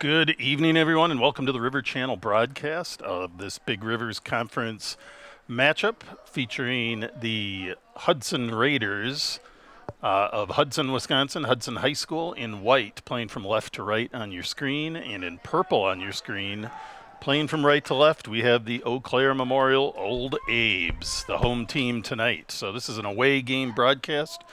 Good evening, everyone, and welcome to the River Channel broadcast of this Big Rivers Conference matchup featuring the Hudson Raiders of Hudson, Wisconsin, Hudson High School in white, playing from left to right on your screen, and in purple on your screen, playing from right to left, we have the Eau Claire Memorial Old Abes, the home team tonight. So this is an away game broadcast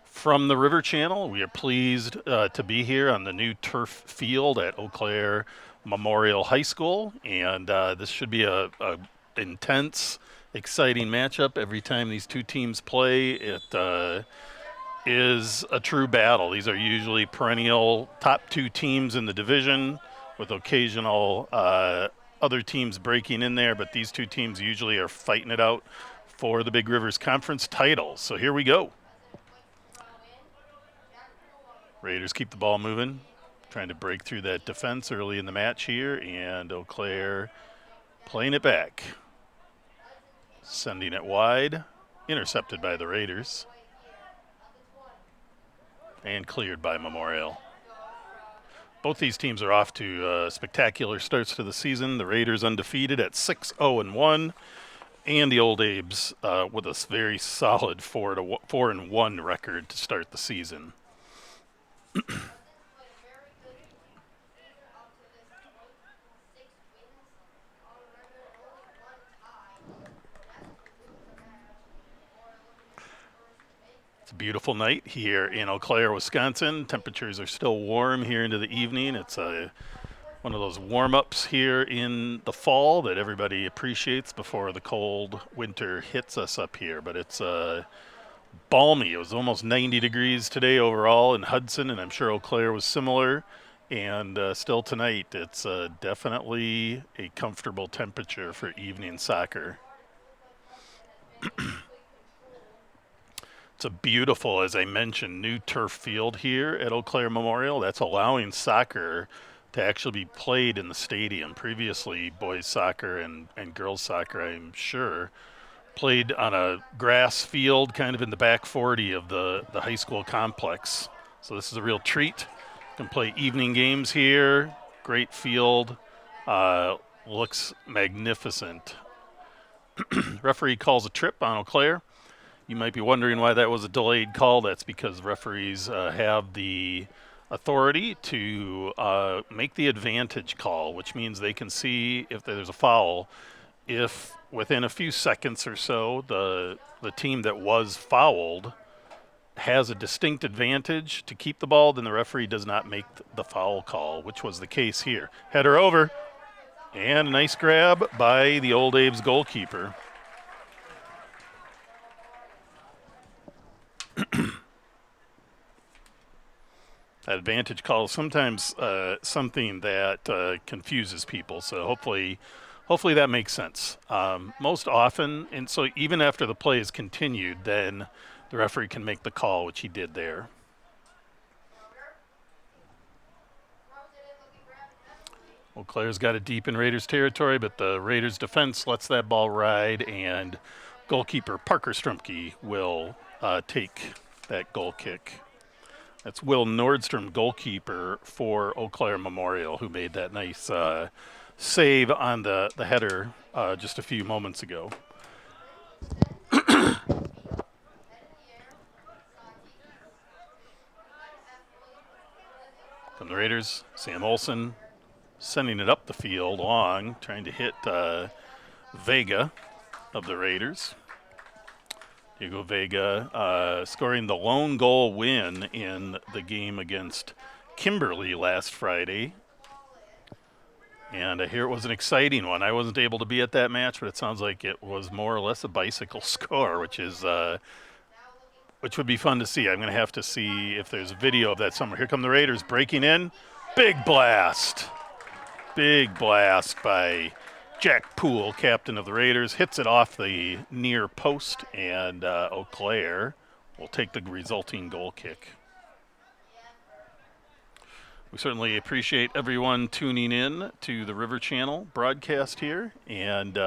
from the River Channel. We are pleased to be here on the new turf field at Eau Claire Memorial High School, and this should be a intense, exciting matchup. Every time these two teams play, it is a true battle. These are usually perennial top two teams in the division, with occasional other teams breaking in there, but these two teams usually are fighting it out for the Big Rivers Conference titles. So here we go. Raiders keep the ball moving, trying to break through that defense early in the match here, and Eau Claire playing it back. Sending it wide, intercepted by the Raiders, and cleared by Memorial. Both these teams are off to spectacular starts to the season. The Raiders undefeated at 6-0-1, and the Old Abes with a very solid 4-1 record to start the season. It's a beautiful night here in Eau Claire, Wisconsin. Temperatures are still warm here into the evening. It's one of those warm-ups here in the fall that everybody appreciates before the cold winter hits us up here. But it's balmy. It was almost 90 degrees today overall in Hudson, and I'm sure Eau Claire was similar. And still tonight, it's definitely a comfortable temperature for evening soccer. It's a beautiful, as I mentioned, new turf field here at Eau Claire Memorial. That's allowing soccer to actually be played in the stadium. Previously, boys soccer and girls soccer, I'm sure, played on a grass field kind of in the back 40 of the high school complex. So this is a real treat. You can play evening games here. Great field. Looks magnificent. Referee calls a trip on Eau Claire. You might be wondering why that was a delayed call. That's because referees have the authority to make the advantage call, which means they can see if there's a foul. If within a few seconds or so the team that was fouled has a distinct advantage to keep the ball, then the referee does not make the foul call, which was the case here. Header over, and a nice grab by the Old Abes goalkeeper. That advantage call is sometimes something that confuses people, so hopefully that makes sense. Most often, and so even after the play is continued, then the referee can make the call, which he did there. Eau Claire's got it deep in Raiders territory, but the Raiders defense lets that ball ride, and goalkeeper Parker Strumpke will take that goal kick. That's Will Nordstrom, goalkeeper for Eau Claire Memorial, who made that nice save on the header just a few moments ago. From the Raiders, Sam Olsen sending it up the field long, trying to hit Vega of the Raiders. Diego Vega scoring the lone goal win in the game against Kimberly last Friday. And here it was an exciting one. I wasn't able to be at that match, but it sounds like it was more or less a bicycle score, which would be fun to see. I'm going to have to see if there's a video of that somewhere. Here come the Raiders breaking in. Big blast. Big blast by Jack Poole, captain of the Raiders, hits it off the near post, and Eau Claire will take the resulting goal kick. We certainly appreciate everyone tuning in to the River Channel broadcast here, and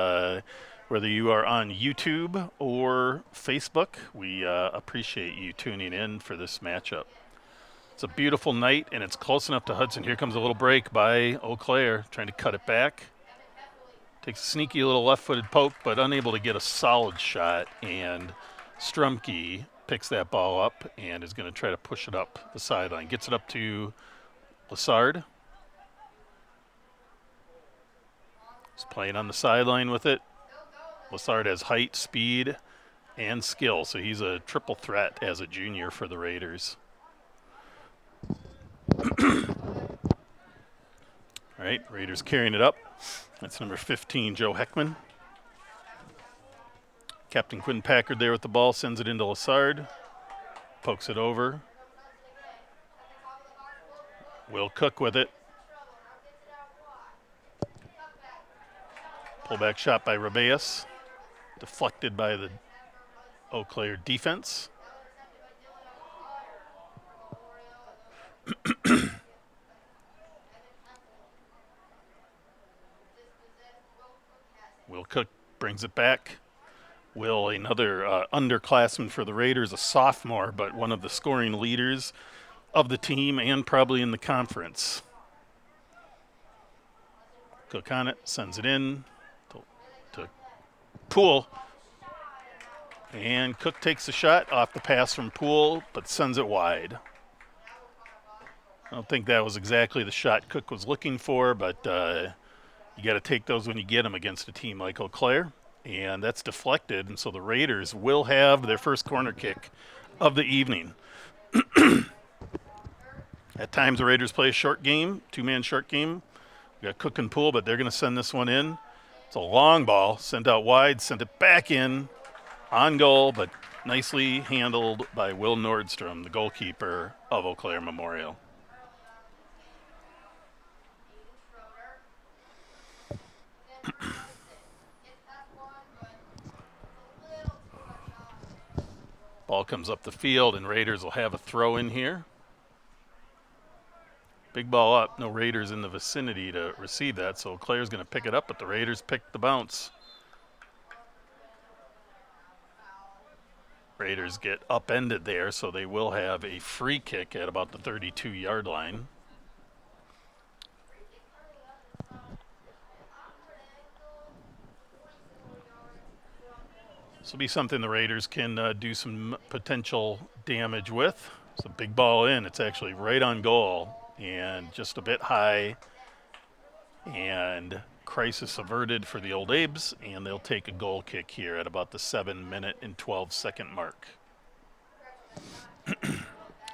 whether you are on YouTube or Facebook, we appreciate you tuning in for this matchup. It's a beautiful night, and it's close enough to Hudson. Here comes a little break by Eau Claire, trying to cut it back. Takes a sneaky little left-footed poke, but unable to get a solid shot, and Strumke picks that ball up and is going to try to push it up the sideline. Gets it up to Lassard. He's playing on the sideline with it. Lassard has height, speed, and skill, so he's a triple threat as a junior for the Raiders. All right, Raiders carrying it up. That's number 15, Joe Heckman. Captain Quinn Packard there with the ball, sends it into Lassard. Pokes it over. Will Cook with it. Pullback shot by Rabeus. Deflected by the Eau Claire defense. Will Cook brings it back. Will, another underclassman for the Raiders, a sophomore, but one of the scoring leaders of the team and probably in the conference. Cook on it, sends it in to Poole. And Cook takes a shot off the pass from Poole, but sends it wide. I don't think that was exactly the shot Cook was looking for, but you got to take those when you get them against a team like Eau Claire. And that's deflected, and so the Raiders will have their first corner kick of the evening. At times the Raiders play a short game, two-man short game. We got Cook and Poole, but they're going to send this one in. It's a long ball, sent out wide, sent it back in, on goal, but nicely handled by Will Nordstrom, the goalkeeper of Eau Claire Memorial. Ball comes up the field, and Raiders will have a throw in here. Big ball up, no Raiders in the vicinity to receive that, so Eau Claire's going to pick it up, but the Raiders pick the bounce. Raiders get upended there, so they will have a free kick at about the 32-yard line. This will be something the Raiders can do some potential damage with. It's a big ball in. It's actually right on goal and just a bit high. And crisis averted for the Old Abes, and they'll take a goal kick here at about the 7-minute and 12-second mark.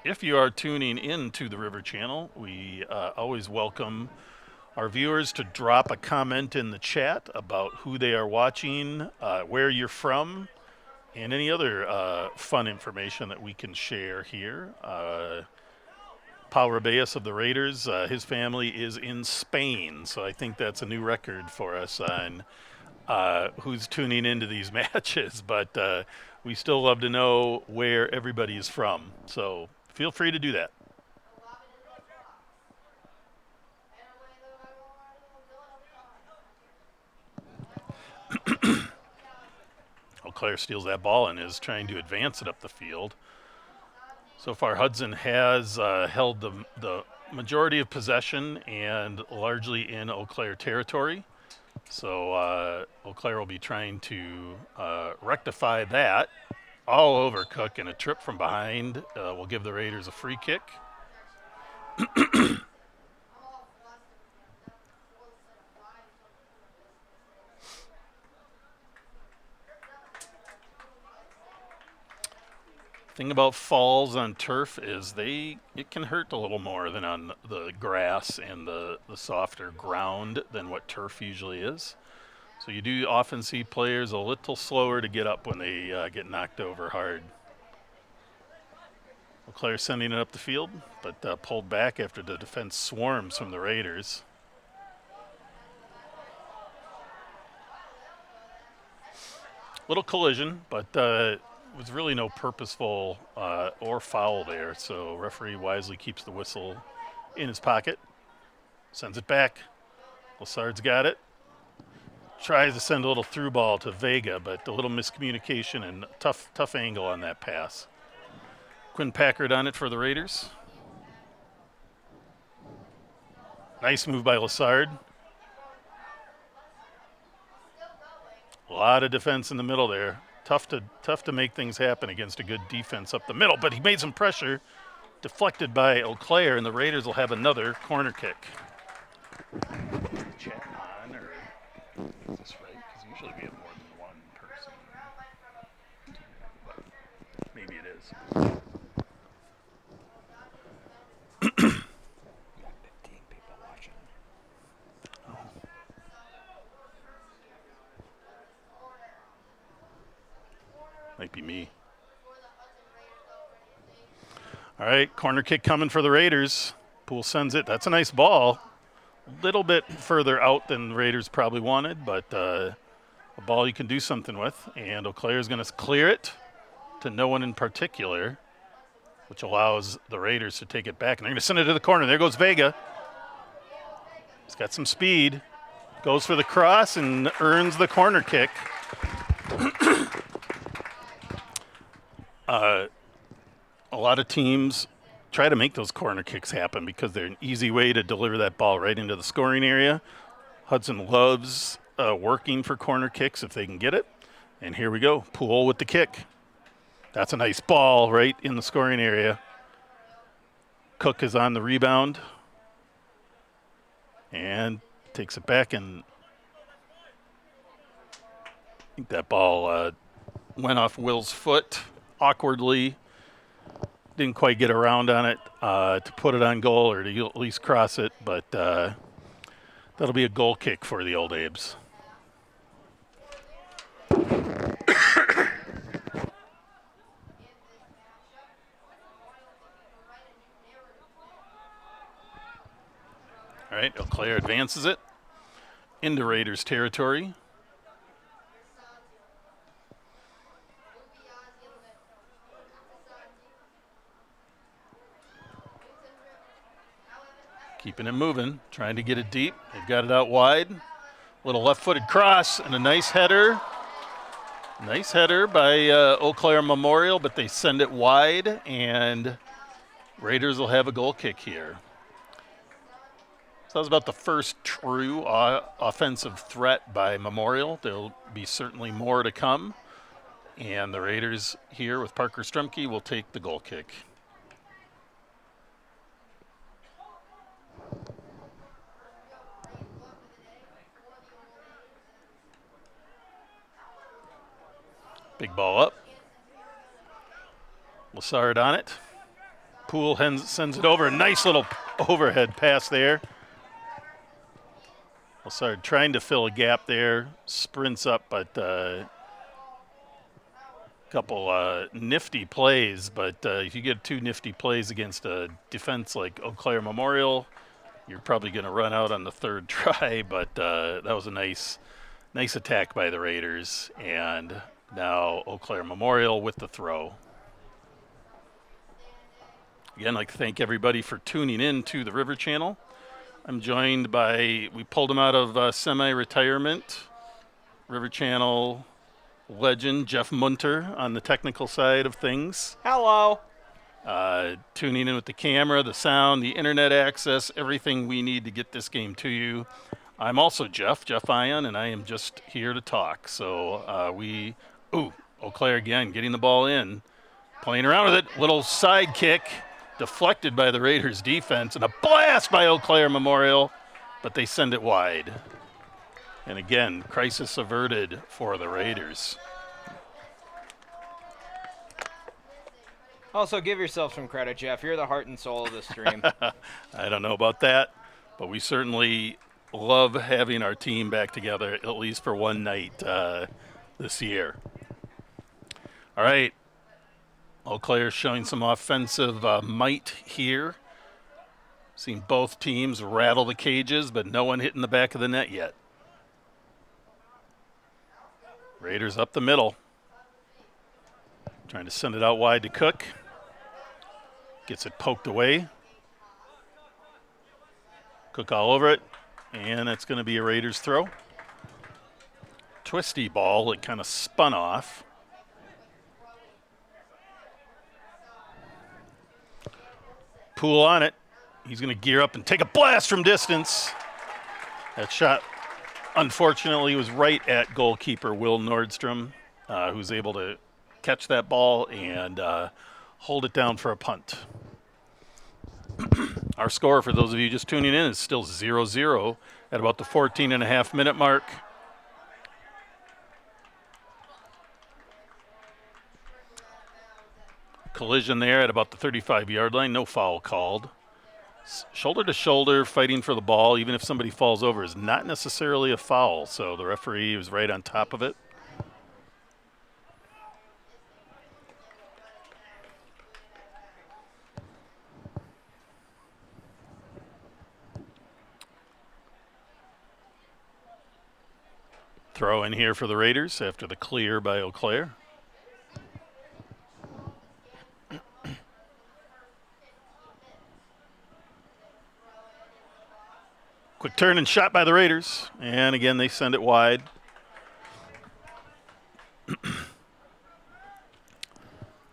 If you are tuning into the River Channel, we always welcome our viewers to drop a comment in the chat about who they are watching, where you're from, and any other fun information that we can share here. Paul Rabeus of the Raiders, his family is in Spain, so I think that's a new record for us on who's tuning into these matches. But we still love to know where everybody is from, so feel free to do that. Eau Claire steals that ball and is trying to advance it up the field. So far, Hudson has held the majority of possession and largely in Eau Claire territory. So Eau Claire will be trying to rectify that. All over Cook, and a trip from behind will give the Raiders a free kick. Thing about falls on turf is it can hurt a little more than on the grass and the softer ground than what turf usually is. So you do often see players a little slower to get up when they get knocked over hard. Eau Claire sending it up the field, but pulled back after the defense swarms from the Raiders. Little collision, but was really no purposeful or foul there, so referee wisely keeps the whistle in his pocket. Sends it back. Lassard's got it. Tries to send a little through ball to Vega, but a little miscommunication and tough angle on that pass. Quinn Packard on it for the Raiders. Nice move by Lassard. A lot of defense in the middle there. Tough to make things happen against a good defense up the middle, but he made some pressure. Deflected by Eau Claire, and the Raiders will have another corner kick. Chat on, or is this right? Because usually we have more than one person. But maybe it is. 15 people watching. Might be me. All right, corner kick coming for the Raiders. Poole sends it. That's a nice ball. A little bit further out than the Raiders probably wanted, but a ball you can do something with. And Eau Claire is going to clear it to no one in particular, which allows the Raiders to take it back. And they're going to send it to the corner. There goes Vega. He's got some speed. Goes for the cross and earns the corner kick. A lot of teams try to make those corner kicks happen because they're an easy way to deliver that ball right into the scoring area. Hudson loves working for corner kicks if they can get it. And here we go. Poole with the kick. That's a nice ball right in the scoring area. Cook is on the rebound and takes it back, and I think that ball went off Will's foot awkwardly. Didn't quite get around on it to put it on goal or to at least cross it, but that'll be a goal kick for the Old Abes. All right, Eau Claire advances it into Raiders territory. Keeping it moving, trying to get it deep. They've got it out wide. Little left-footed cross and a nice header. Nice header by Eau Claire Memorial, but they send it wide, and Raiders will have a goal kick here. So that was about the first true offensive threat by Memorial. There'll be certainly more to come. And the Raiders here with Parker Strumke will take the goal kick. Big ball up. Lassard on it. Poole sends it over. A nice little overhead pass there. Lassard trying to fill a gap there. Sprints up, but a couple nifty plays. But if you get two nifty plays against a defense like Eau Claire Memorial, you're probably going to run out on the third try. But that was a nice attack by the Raiders. And now Eau Claire Memorial with the throw. Again, I'd like to thank everybody for tuning in to the River Channel. I'm joined by, we pulled him out of semi-retirement, River Channel legend Jeff Munter on the technical side of things. Hello. Tuning in with the camera, the sound, the internet access, everything we need to get this game to you. I'm also Jeff Ion, and I am just here to talk. So Eau Claire again, getting the ball in, playing around with it, little side kick, deflected by the Raiders defense, and a blast by Eau Claire Memorial, but they send it wide. And again, crisis averted for the Raiders. Also, give yourself some credit, Jeff. You're the heart and soul of the stream. I don't know about that, but we certainly love having our team back together, at least for one night this year. All right. Eau Claire showing some offensive might here. Seen both teams rattle the cages, but no one hitting the back of the net yet. Raiders up the middle. Trying to send it out wide to Cook. Gets it poked away. Cook all over it. And that's going to be a Raiders throw. Twisty ball. It kind of spun off. Poole on it. He's going to gear up and take a blast from distance. That shot, unfortunately, was right at goalkeeper Will Nordstrom, who's able to catch that ball and hold it down for a punt. Our score, for those of you just tuning in, is still 0-0 at about the 14.5-minute mark. Collision there at about the 35-yard line. No foul called. Shoulder to shoulder, fighting for the ball, even if somebody falls over, is not necessarily a foul. So the referee was right on top of it. Throw in here for the Raiders after the clear by Eau Claire. Quick turn and shot by the Raiders. And again, they send it wide.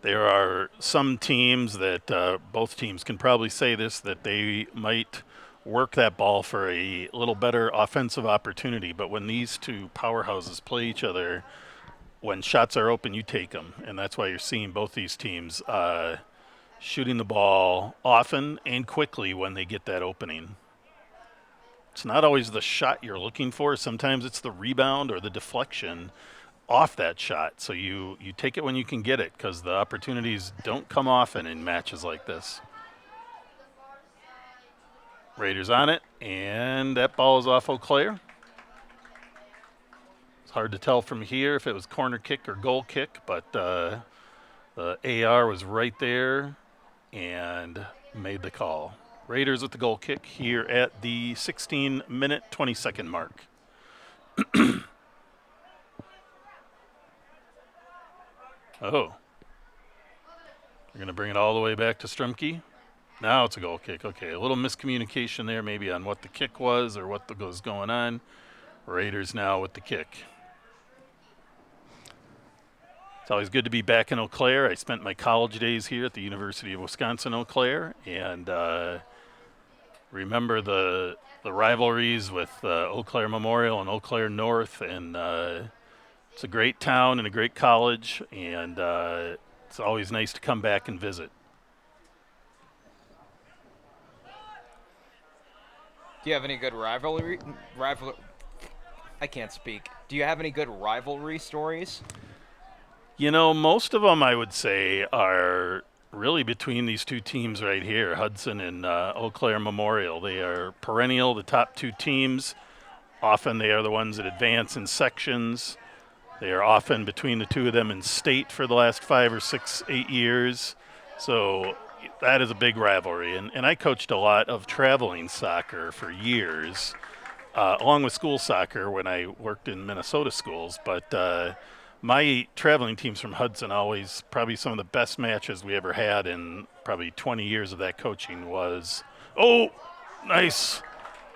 There are some teams that both teams can probably say this, that they might work that ball for a little better offensive opportunity. But when these two powerhouses play each other, when shots are open, you take them. And that's why you're seeing both these teams shooting the ball often and quickly when they get that opening. It's not always the shot you're looking for. Sometimes it's the rebound or the deflection off that shot. So you take it when you can get it, because the opportunities don't come often in matches like this. Raiders on it, and that ball is off Eau Claire. It's hard to tell from here if it was corner kick or goal kick, but the AR was right there and made the call. Raiders with the goal kick here at the 16-minute, 20-second mark. Oh. They're going to bring it all the way back to Strumke. Now it's a goal kick. Okay, a little miscommunication there maybe on what the kick was or what was going on. Raiders now with the kick. It's always good to be back in Eau Claire. I spent my college days here at the University of Wisconsin-Eau Claire, and remember the rivalries with Eau Claire Memorial and Eau Claire North, and it's a great town and a great college, and it's always nice to come back and visit. Do you have any good rivalry? I can't speak. Do you have any good rivalry stories? You know, most of them I would say are really between these two teams right here, Hudson and Eau Claire Memorial. They are perennial, the top two teams. Often they are the ones that advance in sections. They are often between the two of them in state for the last 5 or 6, 8 years. So that is a big rivalry. And I coached a lot of traveling soccer for years, along with school soccer when I worked in Minnesota schools. But my traveling teams from Hudson, always probably some of the best matches we ever had in probably 20 years of that coaching was, oh, nice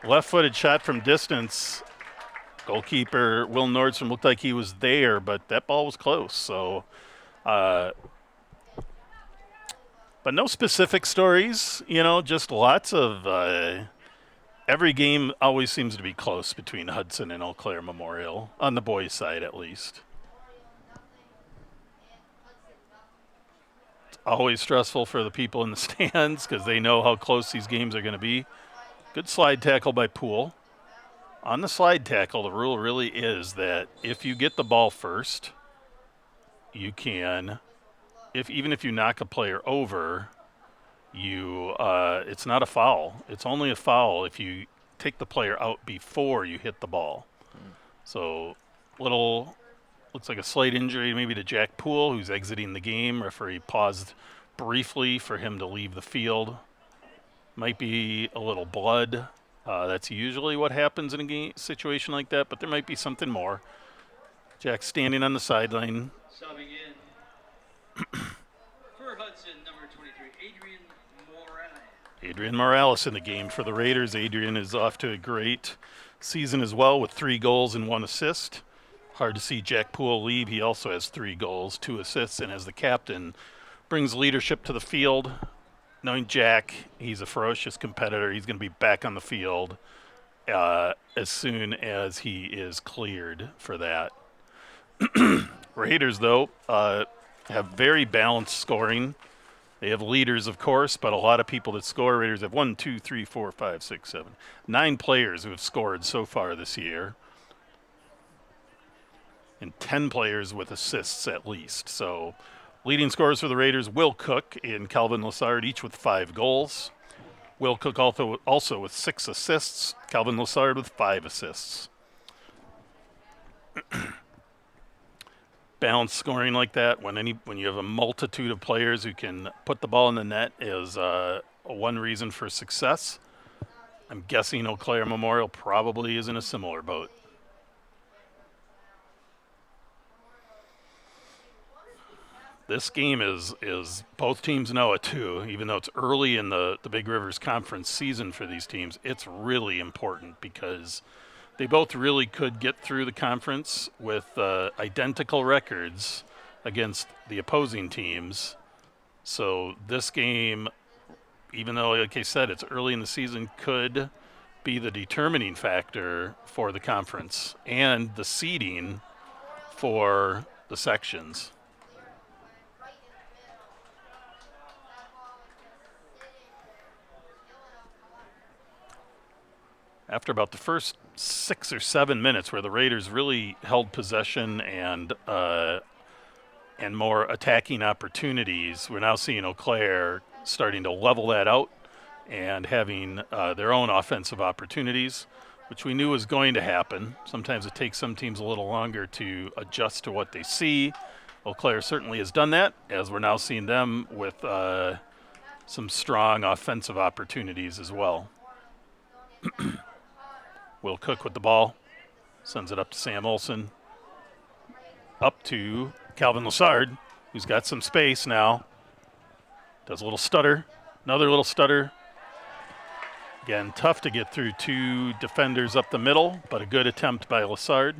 left-footed shot from distance. Goalkeeper Will Nordstrom looked like he was there, but that ball was close. So, but no specific stories, you know, just lots of every game always seems to be close between Hudson and Eau Claire Memorial, on the boys' side at least. It's always stressful for the people in the stands because they know how close these games are going to be. Good slide tackle by Poole. On the slide tackle, the rule really is that if you get the ball first, you can, even if you knock a player over, it's not a foul. It's only a foul if you take the player out before you hit the ball. So, looks like a slight injury maybe to Jack Poole, who's exiting the game. Referee paused briefly for him to leave the field. Might be a little blood. That's usually what happens in a game situation like that, but there might be something more. Jack standing on the sideline. Subbing in for Hudson, number 23, Adrian Morales. Adrian Morales in the game for the Raiders. Adrian is off to a great season as well with 3 goals and 1 assist. Hard to see Jack Poole leave. He also has 3 goals, 2 assists, and as the captain brings leadership to the field. knowing Jack, he's a ferocious competitor. He's going to be back on the field as soon as he is cleared for that. Raiders, though, have very balanced scoring. They have leaders, of course, but a lot of people that score. Raiders have 1, 2, 3, 4, 5, 6, 7, 9 players who have scored so far this year, and 10 players with assists at least. So leading scorers for the Raiders, Will Cook and Calvin Lassard, each with 5 goals. Will Cook also with 6 assists. Calvin Lassard with 5 assists. Balanced scoring like that, when you have a multitude of players who can put the ball in the net, is one reason for success. I'm guessing Eau Claire Memorial probably is in a similar boat. This game is both teams know it too, even though it's early in the Big Rivers Conference season for these teams. It's really important because they both really could get through the conference with identical records against the opposing teams. So this game, even though, like I said, it's early in the season, could be the determining factor for the conference and the seeding for the sections. After about the first 6 or 7 minutes where the Raiders really held possession and more attacking opportunities, we're now seeing Eau Claire starting to level that out and having their own offensive opportunities, which we knew was going to happen. Sometimes it takes some teams a little longer to adjust to what they see. Eau Claire certainly has done that, as we're now seeing them with some strong offensive opportunities as well. Will Cook with the ball, sends it up to Sam Olson, up to Calvin Lassard, who's got some space now. Does a little stutter, another little stutter. Again, tough to get through 2 defenders up the middle, but a good attempt by Lassard.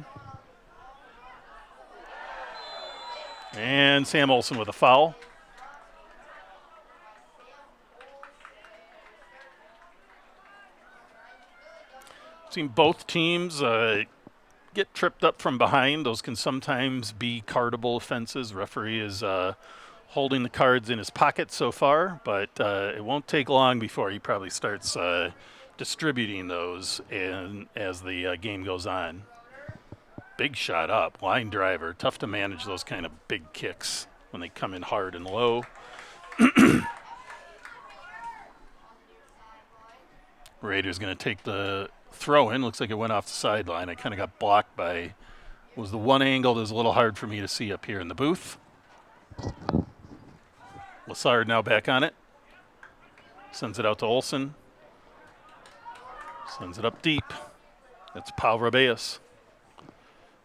And Sam Olson with a foul. Seen both teams get tripped up from behind. Those can sometimes be cardable offenses. Referee is holding the cards in his pocket so far, but it won't take long before he probably starts distributing those as the game goes on. Big shot up, line driver. Tough to manage those kind of big kicks when they come in hard and low. Raiders going to take the throw in. Looks like it went off the sideline. I kind of got blocked by, was the one angle that was a little hard for me to see up here in the booth. Lassard now back on it. Sends it out to Olson. Sends it up deep. That's Pau Rabeus.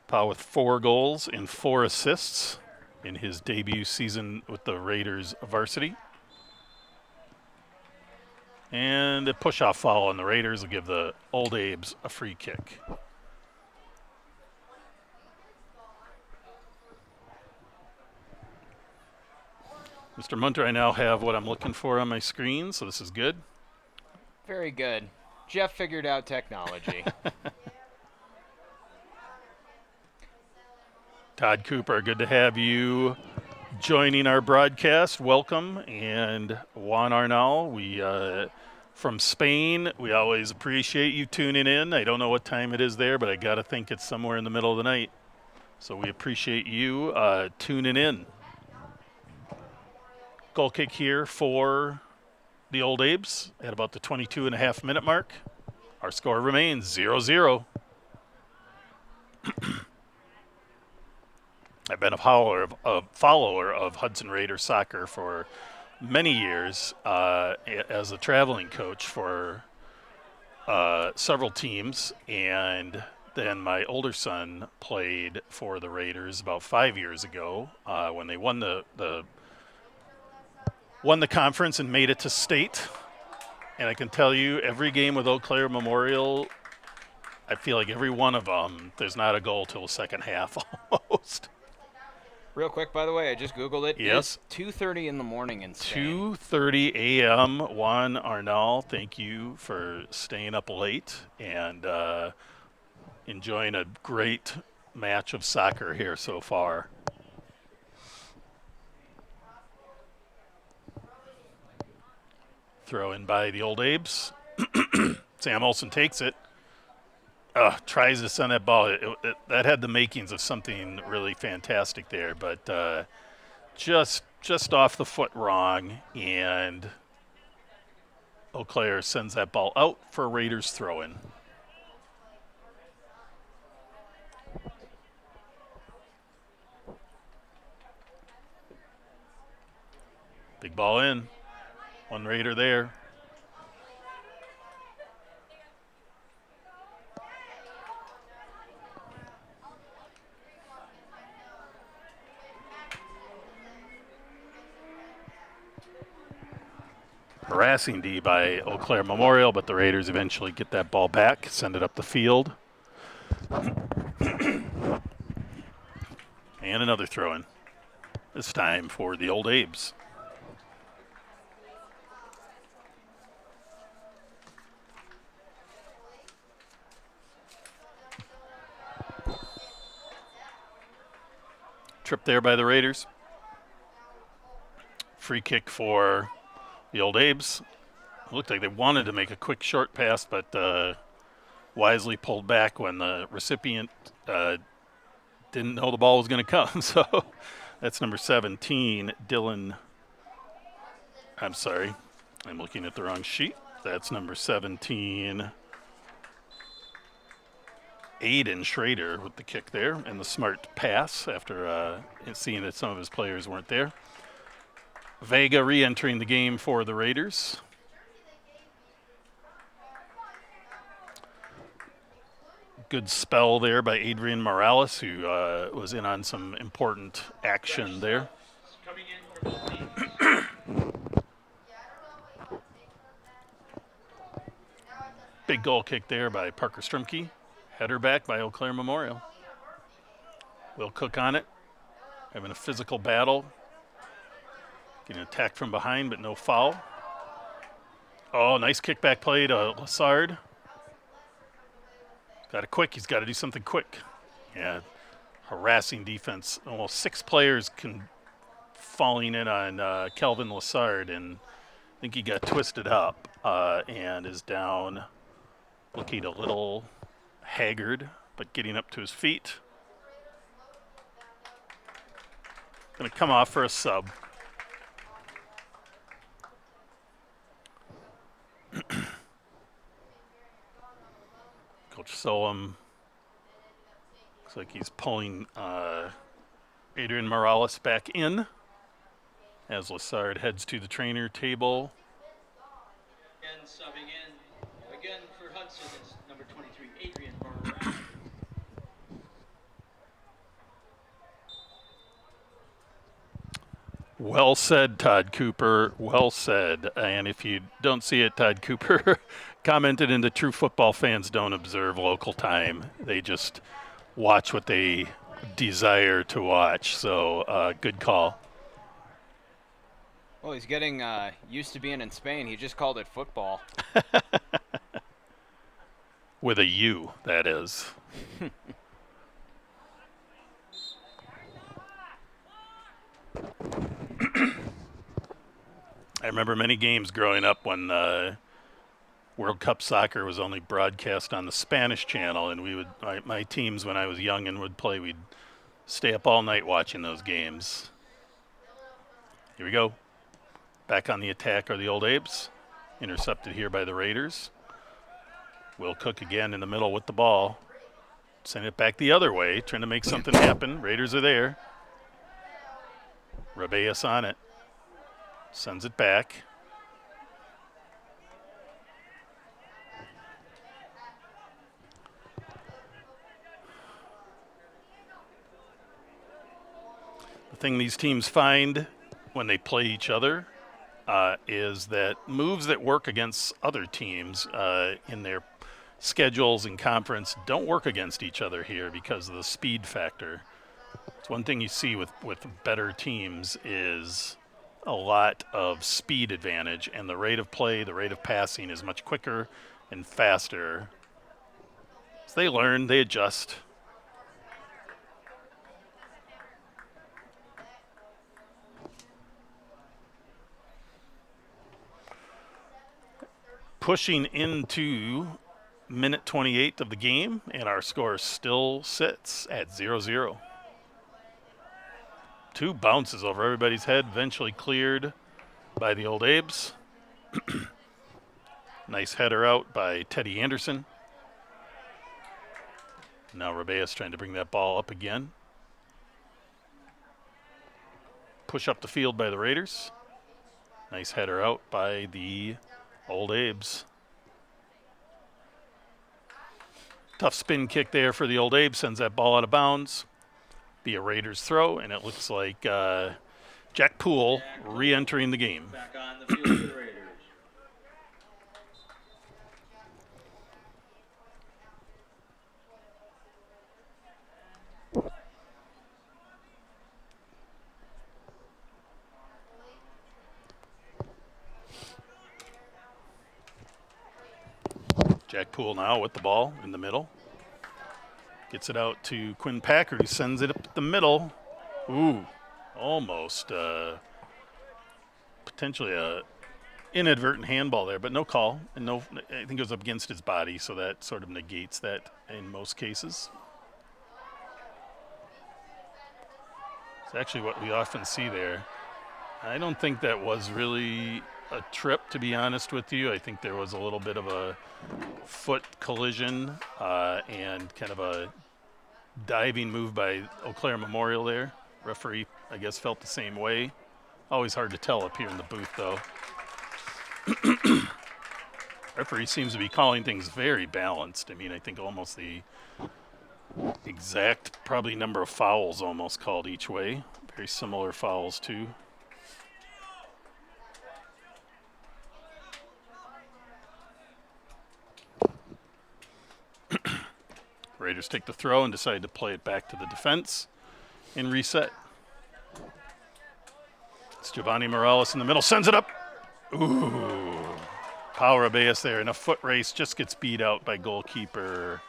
Pau with 4 goals and 4 assists in his debut season with the Raiders varsity. And a push-off foul on the Raiders will give the Old Abes a free kick. Mr. Munter, I now have what I'm looking for on my screen, so this is good. Very good. Jeff figured out technology. Todd Cooper, good to have you joining our broadcast. Welcome. And Juan Arnal, we from Spain, we always appreciate you tuning in. I don't know what time it is there, but I got to think it's somewhere in the middle of the night. So we appreciate you tuning in. Goal kick here for the Old Abes at about the 22.5-minute mark. Our score remains 0-0. I've been a follower of Hudson Raider soccer for many years as a traveling coach for several teams, and then my older son played for the Raiders about 5 years ago when they won the conference and made it to state. And I can tell you, every game with Eau Claire Memorial, I feel like every one of them, there's not a goal till the second half almost. Real quick, by the way, I just Googled it. Yes. It's 2:30 in the morning in Spain. 2:30 a.m. Juan Arnal, thank you for staying up late and enjoying a great match of soccer here so far. Throw in by the Old Abes. Sam Olsen takes it. Tries to send that ball. That had the makings of something really fantastic there, but just off the foot wrong, and Eau Claire sends that ball out for a Raiders throw-in. Big ball in. One Raider there. Harassing D by Eau Claire Memorial, but the Raiders eventually get that ball back, send it up the field. And another throw-in. This time for the Old Abes. Trip there by the Raiders. Free kick for the Old Abes. It looked like they wanted to make a quick short pass, but wisely pulled back when the recipient didn't know the ball was going to come. So that's number 17, Dylan. I'm sorry, I'm looking at the wrong sheet. That's number 17, Aiden Schrader with the kick there and the smart pass after seeing that some of his players weren't there. Vega re-entering the game for the Raiders. Good spell there by Adrian Morales, who was in on some important action there. Coming in for both teams. Big goal kick there by Parker Strumke. Header back by Eau Claire Memorial. Will Cook on it, having a physical battle. Getting attacked from behind, but no foul. Oh, nice kickback play to Lassard. Got it quick. He's got to do something quick. Yeah, harassing defense. Almost 6 players falling in on Kelvin Lassard, and I think he got twisted up and is down, looking a little haggard, but getting up to his feet. Going to come off for a sub. Coach Solom looks like he's pulling Adrian Morales back in as Lassard heads to the trainer table. And subbing in again for Hudson is number 23, Adrian Morales. Well said, Todd Cooper. Well said. And if you don't see it, Todd Cooper commented in the True Football Fans Don't Observe Local Time. They just watch what they desire to watch. So good call. Well, he's getting used to being in Spain. He just called it football. With a U, that is. I remember many games growing up when World Cup soccer was only broadcast on the Spanish channel, and we would my teams when I was young and would play, we'd stay up all night watching those games. Here we go. Back on the attack are the Old Abes. Intercepted here by the Raiders. Will Cook again in the middle with the ball. Send it back the other way, trying to make something happen. Raiders are there. Rabeus on it. Sends it back. The thing these teams find when they play each other is that moves that work against other teams in their schedules and conference don't work against each other here because of the speed factor. It's one thing you see with better teams is a lot of speed advantage, and the rate of play, the rate of passing is much quicker and faster. So they learn, they adjust. Pushing into minute 28 of the game, and our score still sits at 0-0. Two bounces over everybody's head, eventually cleared by the Old Abes. Nice header out by Teddy Anderson. Now Rabeus trying to bring that ball up again. Push up the field by the Raiders. Nice header out by the Old Abes. Tough spin kick there for the Old Abes. Sends that ball out of bounds. Be a Raiders throw, and it looks like Jack Poole re-entering the game. Back on the field for the Raiders. Jack Poole now with the ball in the middle. Gets it out to Quinn Packard, who sends it up the middle. Ooh, almost potentially a inadvertent handball there, but no call. And no, I think it was up against his body, so that sort of negates that in most cases. It's actually what we often see there. I don't think that was really a trip, to be honest with you. I think there was a little bit of a foot collision and kind of a diving move by Eau Claire Memorial there. Referee, I guess, felt the same way. Always hard to tell up here in the booth, though. Referee seems to be calling things very balanced. I mean, I think almost the exact probably number of fouls almost called each way. Very similar fouls, too. Raiders take the throw and decide to play it back to the defense and reset. It's Giovanni Morales in the middle, sends it up. Ooh, Power Rabeus there in a foot race, just gets beat out by goalkeeper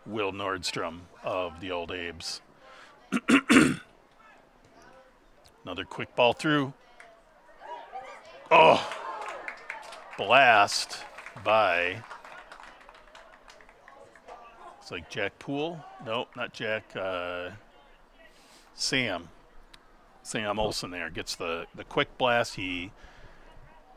Will Nordstrom of the Old Abes. Another quick ball through. Oh, blast by, it's like Jack Poole. No, not Jack. Sam Olsen there gets the quick blast. He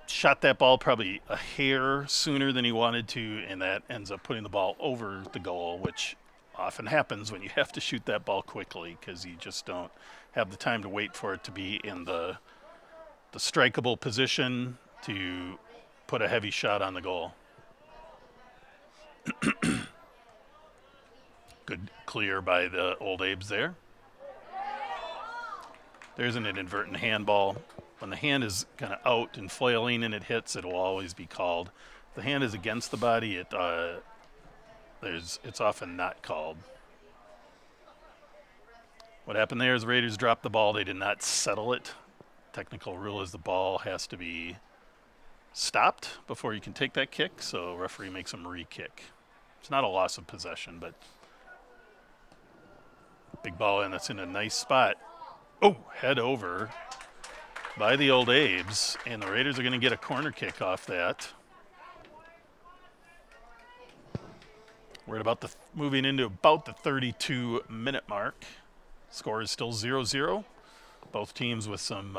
shot that ball probably a hair sooner than he wanted to, and that ends up putting the ball over the goal, which often happens when you have to shoot that ball quickly because you just don't have the time to wait for it to be in the strikeable position to put a heavy shot on the goal. Good clear by the Old Abes there. There's an inadvertent handball. When the hand is kind of out and flailing and it hits, it will always be called. If the hand is against the body, it's often not called. What happened there is the Raiders dropped the ball. They did not settle it. Technical rule is the ball has to be stopped before you can take that kick, so referee makes them re-kick. It's not a loss of possession, but big ball in, that's in a nice spot. Oh, head over by the Old Abes, and the Raiders are going to get a corner kick off that. We're at about moving into about the 32-minute mark. Score is still 0-0. Both teams with some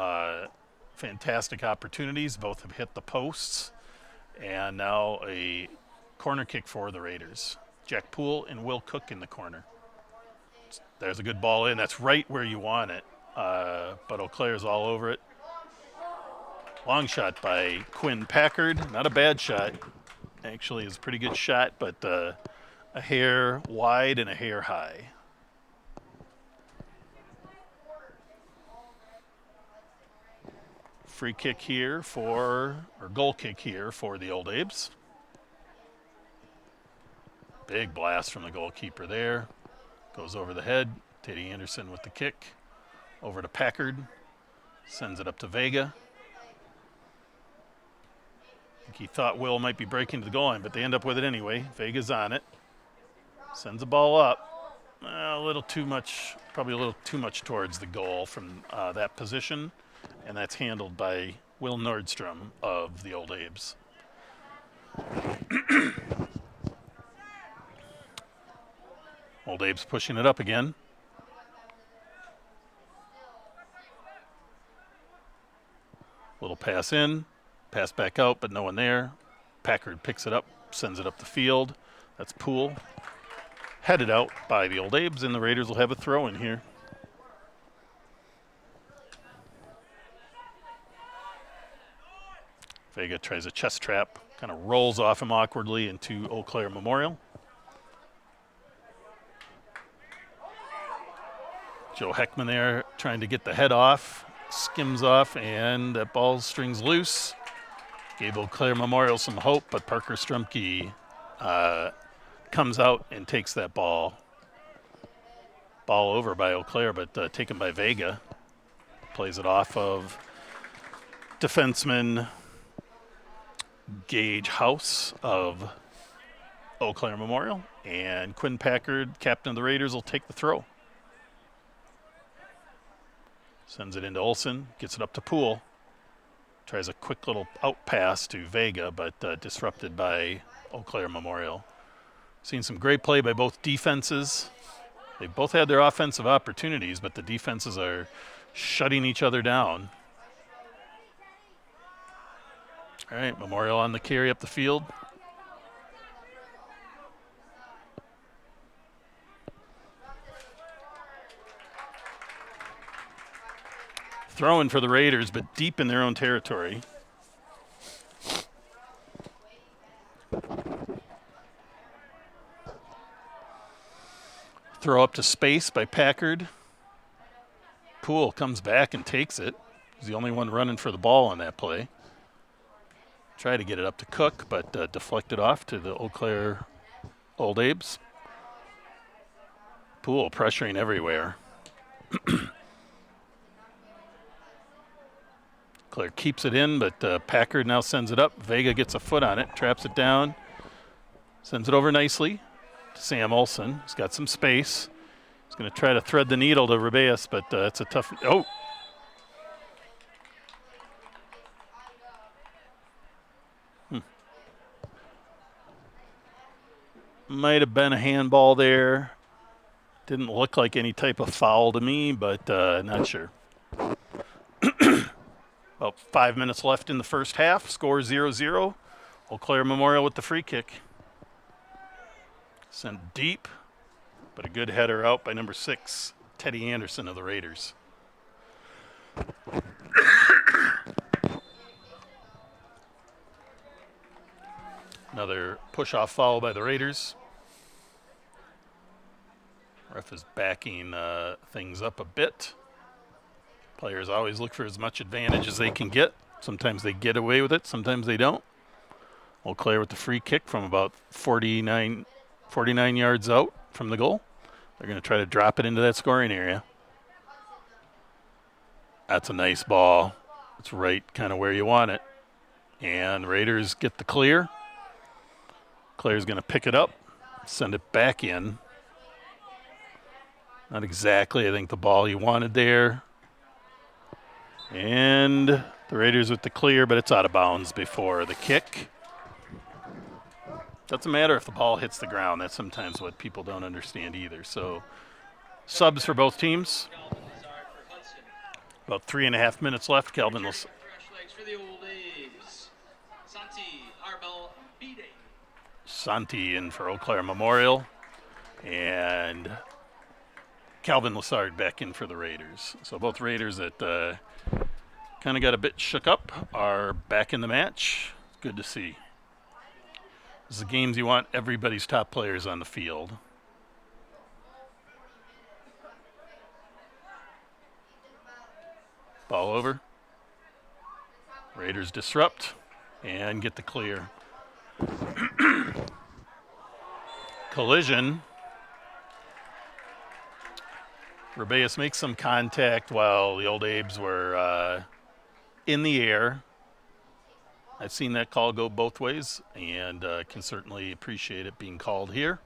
fantastic opportunities. Both have hit the posts. And now a corner kick for the Raiders. Jack Poole and Will Cook in the corner. There's a good ball in. That's right where you want it. But Eau Claire's all over it. Long shot by Quinn Packard. Not a bad shot. Actually, it's a pretty good shot, but a hair wide and a hair high. Free kick here or goal kick here for the Old Abes. Big blast from the goalkeeper there. Goes over the head. Teddy Anderson with the kick. Over to Packard. Sends it up to Vega. I think he thought Will might be breaking to the goal line, but they end up with it anyway. Vega's on it. Sends the ball up. A little too much, probably a little too much towards the goal from that position. And that's handled by Will Nordstrom of the Old Abes. Old Abes pushing it up again. Little pass in, pass back out, but no one there. Packard picks it up, sends it up the field. That's Poole. Headed out by the Old Abes, and the Raiders will have a throw in here. Vega tries a chest trap, kind of rolls off him awkwardly into Eau Claire Memorial. Joe Heckman there trying to get the head off, skims off, and that ball strings loose. Gave Eau Claire Memorial some hope, but Parker Strumke comes out and takes that ball. Ball over by Eau Claire, but taken by Vega. Plays it off of defenseman Gage House of Eau Claire Memorial. And Quinn Packard, captain of the Raiders, will take the throw. Sends it into Olsen, gets it up to Poole. Tries a quick little out pass to Vega, but disrupted by Eau Claire Memorial. Seen some great play by both defenses. They both had their offensive opportunities, but the defenses are shutting each other down. All right, Memorial on the carry up the field. Throwing for the Raiders, but deep in their own territory. Throw up to space by Packard. Poole comes back and takes it. He's the only one running for the ball on that play. Try to get it up to Cook, but deflected off to the Eau Claire Old Abes. Poole pressuring everywhere. Claire keeps it in, but Packard now sends it up. Vega gets a foot on it, traps it down, sends it over nicely to Sam Olsen. He's got some space. He's going to try to thread the needle to Rubeus, but it's a tough. Oh! Might have been a handball there. Didn't look like any type of foul to me, but not sure. About 5 minutes left in the first half. Score 0-0. Eau Claire Memorial with the free kick. Sent deep, but a good header out by number 6, Teddy Anderson of the Raiders. Another push-off foul by the Raiders. Ref is backing things up a bit. Players always look for as much advantage as they can get. Sometimes they get away with it, sometimes they don't. Eau Claire with the free kick from about 49 yards out from the goal. They're going to try to drop it into that scoring area. That's a nice ball. It's right kind of where you want it. And Raiders get the clear. Claire's going to pick it up, send it back in. Not exactly, I think, the ball you wanted there. And the Raiders with the clear, but it's out of bounds before the kick. Doesn't matter if the ball hits the ground. That's sometimes what people don't understand either. So subs for both teams. About 3.5 minutes left. Calvin will. Fresh legs for the Old Abes. Santi Arbel-Bide. Santi in for Eau Claire Memorial. And Calvin Lessard back in for the Raiders. So both Raiders that kind of got a bit shook up are back in the match. Good to see. This is the games you want everybody's top players on the field. Ball over. Raiders disrupt and get the clear. Collision. Rubeus makes some contact while the Old Abes were in the air. I've seen that call go both ways and can certainly appreciate it being called here.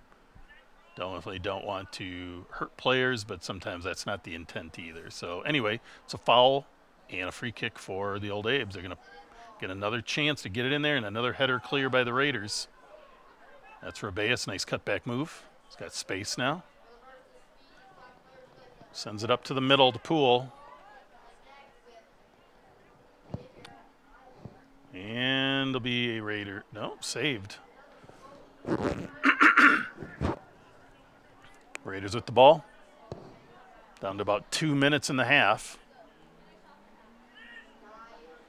Definitely don't want to hurt players, but sometimes that's not the intent either. So anyway, it's a foul and a free kick for the Old Abes. They're going to get another chance to get it in there and another header clear by the Raiders. That's Rubeus. Nice cutback move. He's got space now. Sends it up to the middle to Poole. And there'll be a Raider. No, saved. Raiders with the ball. Down to about 2 minutes and a half.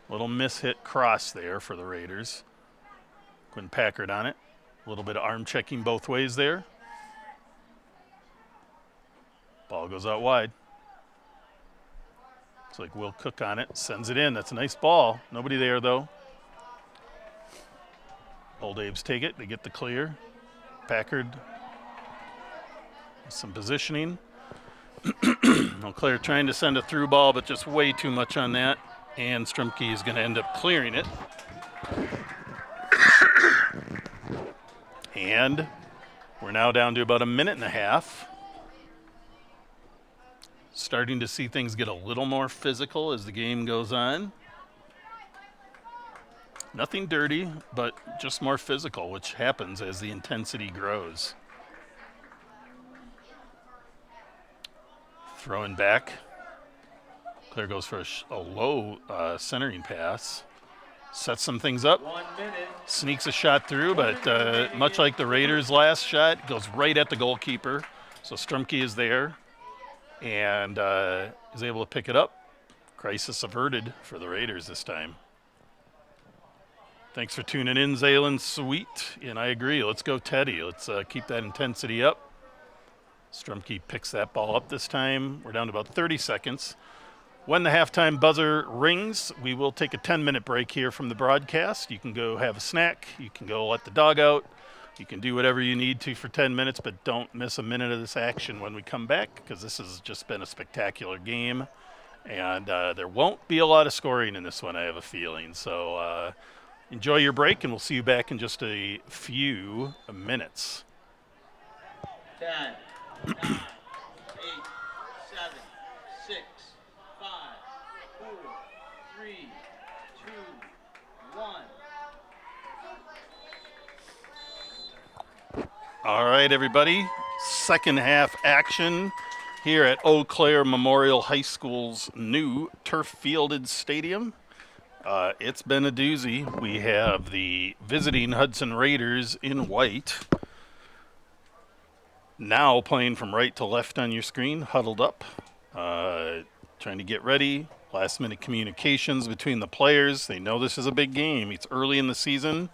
Little miss-hit cross there for the Raiders. Quinn Packard on it. A little bit of arm checking both ways there. Ball goes out wide. It's like Will Cook on it. Sends it in. That's a nice ball. Nobody there, though. Old Abes take it. They get the clear. Packard. Some positioning. Eau Claire trying to send a through ball, but just way too much on that. And Strumke is going to end up clearing it. And we're now down to about a minute and a half. Starting to see things get a little more physical as the game goes on. Nothing dirty, but just more physical, which happens as the intensity grows. Throwing back. Claire goes for a low centering pass. Sets some things up. 1 minute. Sneaks a shot through, but much like the Raiders' last shot, goes right at the goalkeeper. So Strumke is there and is able to pick it up. Crisis averted for the Raiders this time. Thanks for tuning in, Zaylen Sweet. And I agree. Let's go, Teddy. Let's keep that intensity up. Strumke picks that ball up this time. We're down to about 30 seconds. When the halftime buzzer rings, we will take a 10-minute break here from the broadcast. You can go have a snack. You can go let the dog out. You can do whatever you need to for 10 minutes, but don't miss a minute of this action when we come back, because this has just been a spectacular game. And there won't be a lot of scoring in this one, I have a feeling. So enjoy your break, and we'll see you back in just a few minutes. 10, 9, 8, 7, 6, 5, 4, 3, 2, 1. All right, everybody. Second half action here at Eau Claire Memorial High School's new turf-fielded stadium. It's been a doozy. We have the visiting Hudson Raiders in white. Now playing from right to left on your screen, huddled up, trying to get ready. Last-minute communications between the players. They know this is a big game. It's early in the season.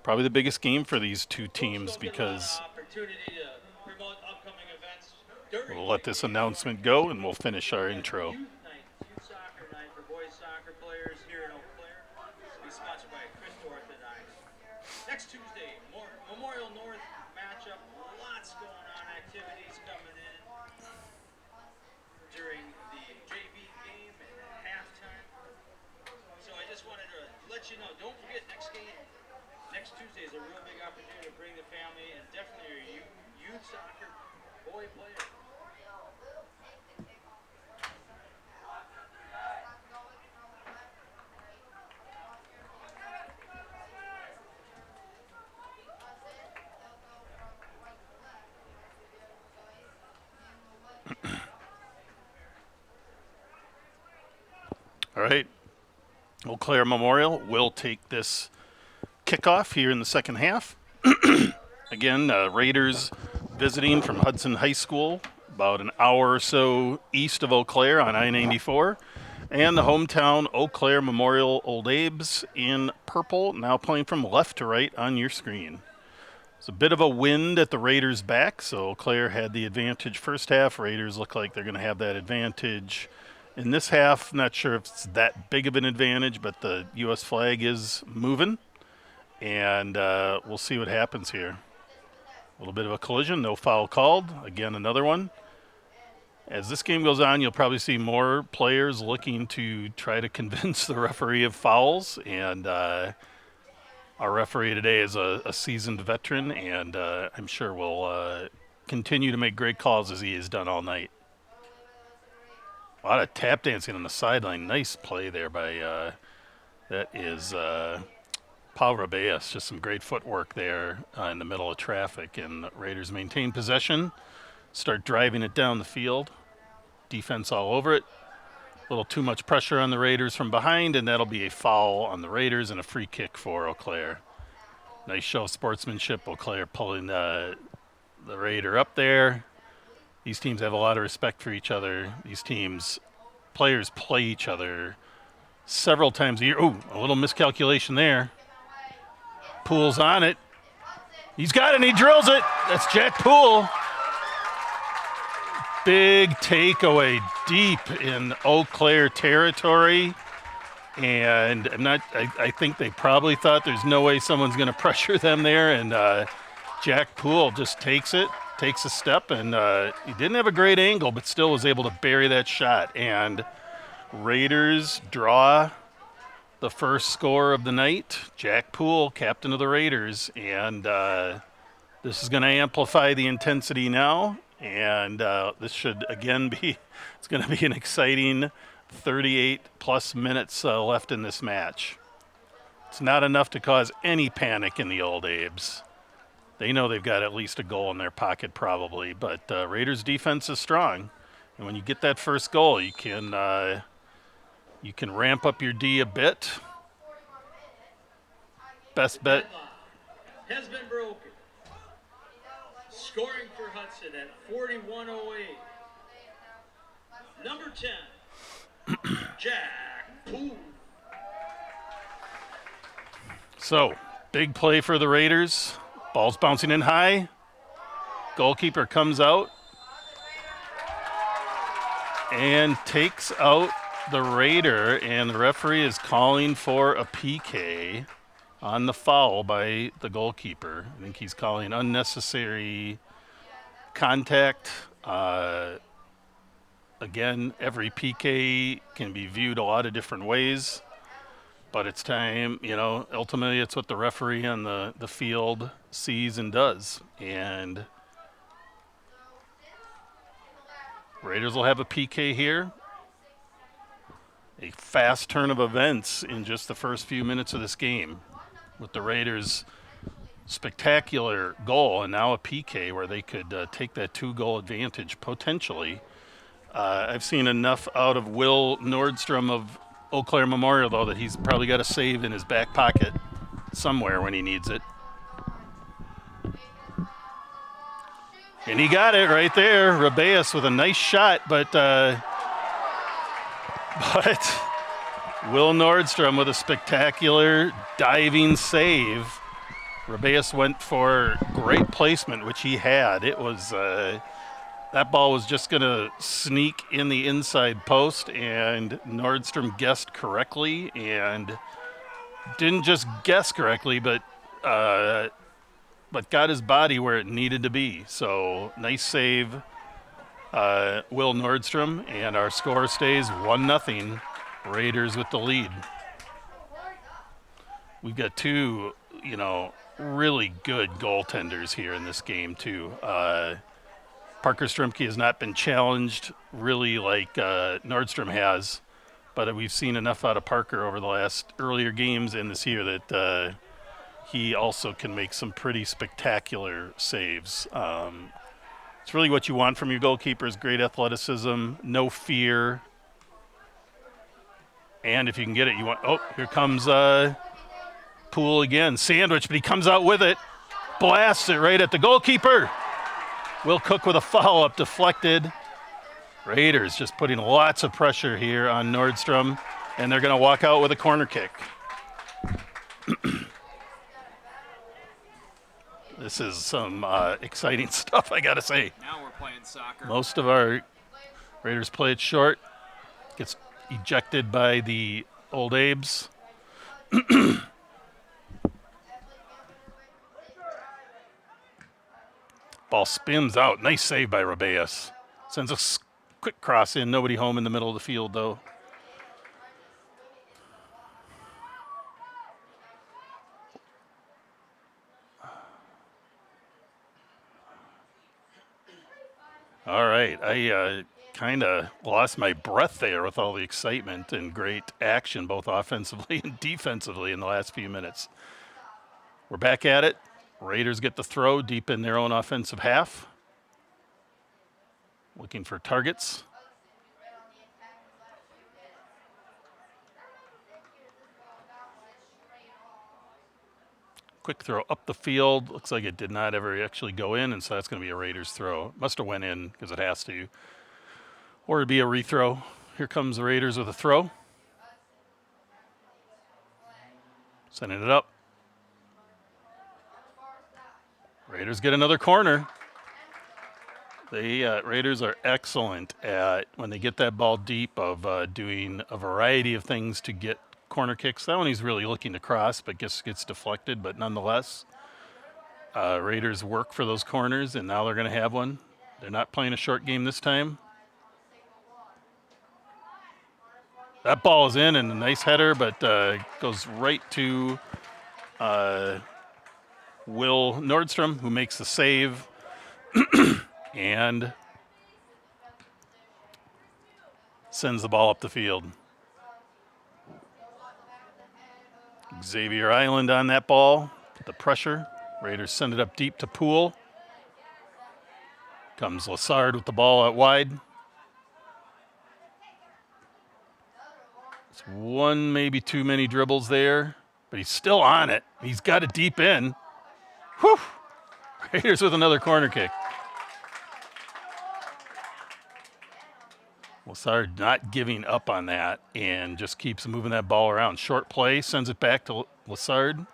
Probably the biggest game for these two teams because we'll let this announcement go and we'll finish our intro. Youth soccer night for boys soccer players here in Eau Claire. It's sponsored by Chris Orthodox. Next Tuesday, Memorial North matchup. Lots going on, activities coming in during the JV game and at halftime. So I just wanted to let you know, don't forget next Tuesday is a real big opportunity to bring the family and definitely your youth soccer boy players. All right. Eau Claire Memorial will take this kickoff here in the second half. Again, Raiders visiting from Hudson High School, about an hour or so east of Eau Claire on I-94. And the hometown Eau Claire Memorial Old Abes in purple, now playing from left to right on your screen. It's a bit of a wind at the Raiders' back, so Eau Claire had the advantage first half. Raiders look like they're going to have that advantage in this half. Not sure if it's that big of an advantage, but the U.S. flag is moving, and we'll see what happens here. A little bit of a collision, no foul called. Again, another one. As this game goes on, you'll probably see more players looking to try to convince the referee of fouls. And our referee today is a seasoned veteran, and I'm sure will continue to make great calls as he has done all night. A lot of tap dancing on the sideline. Nice play there by, that is Paul Rabeus. Just some great footwork there in the middle of traffic. And the Raiders maintain possession, start driving it down the field. Defense all over it. A little too much pressure on the Raiders from behind, and that'll be a foul on the Raiders and a free kick for Eau Claire. Nice show of sportsmanship. Eau Claire pulling the Raider up there. These teams have a lot of respect for each other. These players play each other several times a year. Ooh, a little miscalculation there. Poole's on it. He's got it, and he drills it. That's Jack Poole. Big takeaway deep in Eau Claire territory. And I think they probably thought there's no way someone's going to pressure them there. And Jack Poole just takes a step, and he didn't have a great angle, but still was able to bury that shot. And Raiders draw the first score of the night. Jack Poole, captain of the Raiders. And this is going to amplify the intensity now. And this should, again, it's going to be an exciting 38-plus minutes left in this match. It's not enough to cause any panic in the Old Abes. They know they've got at least a goal in their pocket probably, but Raiders' defense is strong. And when you get that first goal, you can ramp up your D a bit. Best bet. Has been broken. Scoring for Hudson at 41:08. Number 10, Jack Poole. So, big play for the Raiders. Ball's bouncing in high. Goalkeeper comes out and takes out the Raider, and the referee is calling for a PK on the foul by the goalkeeper. I think he's calling unnecessary contact. Again, every PK can be viewed a lot of different ways, but it's time, ultimately it's what the referee on the field sees and does. And Raiders will have a PK here. A fast turn of events in just the first few minutes of this game, with the Raiders' spectacular goal and now a PK where they could take that 2-goal advantage potentially. I've seen enough out of Will Nordstrom of Eau Claire Memorial, though, that he's probably got a save in his back pocket somewhere when he needs it. And he got it right there. Rabeus with a nice shot, but Will Nordstrom with a spectacular diving save. Rabeus went for great placement, which he had. It was that ball was just going to sneak in the inside post, and Nordstrom guessed correctly, and didn't just guess correctly, but got his body where it needed to be. So nice save, Will Nordstrom, and our score stays 1-0. Raiders with the lead. We've got two, really good goaltenders here in this game too. Parker Strumke has not been challenged really like Nordstrom has, but we've seen enough out of Parker over the last earlier games and this year that he also can make some pretty spectacular saves. It's really what you want from your goalkeepers: great athleticism, no fear, and if you can get it, you want. Oh, here comes Poole again, sandwich, but he comes out with it, blasts it right at the goalkeeper. Will Cook with a follow-up deflected. Raiders just putting lots of pressure here on Nordstrom, and they're going to walk out with a corner kick. This is some exciting stuff, I got to say. Now we're playing soccer. Most of our Raiders play it short. Gets ejected by the Old Abes. Ball spins out. Nice save by Rabeus. Sends a quick cross in. Nobody home in the middle of the field, though. All right. I kind of lost my breath there with all the excitement and great action, both offensively and defensively, in the last few minutes. We're back at it. Raiders get the throw deep in their own offensive half. Looking for targets. Quick throw up the field. Looks like it did not ever actually go in, and so that's going to be a Raiders throw. Must have went in because it has to. Or it'd be a rethrow. Here comes the Raiders with a throw. Sending it up. Raiders get another corner. The Raiders are excellent at, when they get that ball deep, of doing a variety of things to get corner kicks. That one he's really looking to cross, but gets deflected. But nonetheless, Raiders work for those corners, and now they're going to have one. They're not playing a short game this time. That ball is in, and a nice header, but goes right to Will Nordstrom, who makes the save. And sends the ball up the field. Xavier Island on that ball. The pressure. Raiders send it up deep to Poole. Comes Lassard with the ball out wide. It's one, maybe too many dribbles there, but he's still on it. He's got it deep in. Whew! Raiders with another corner kick. Lassard not giving up on that and just keeps moving that ball around. Short play, sends it back to Lassard.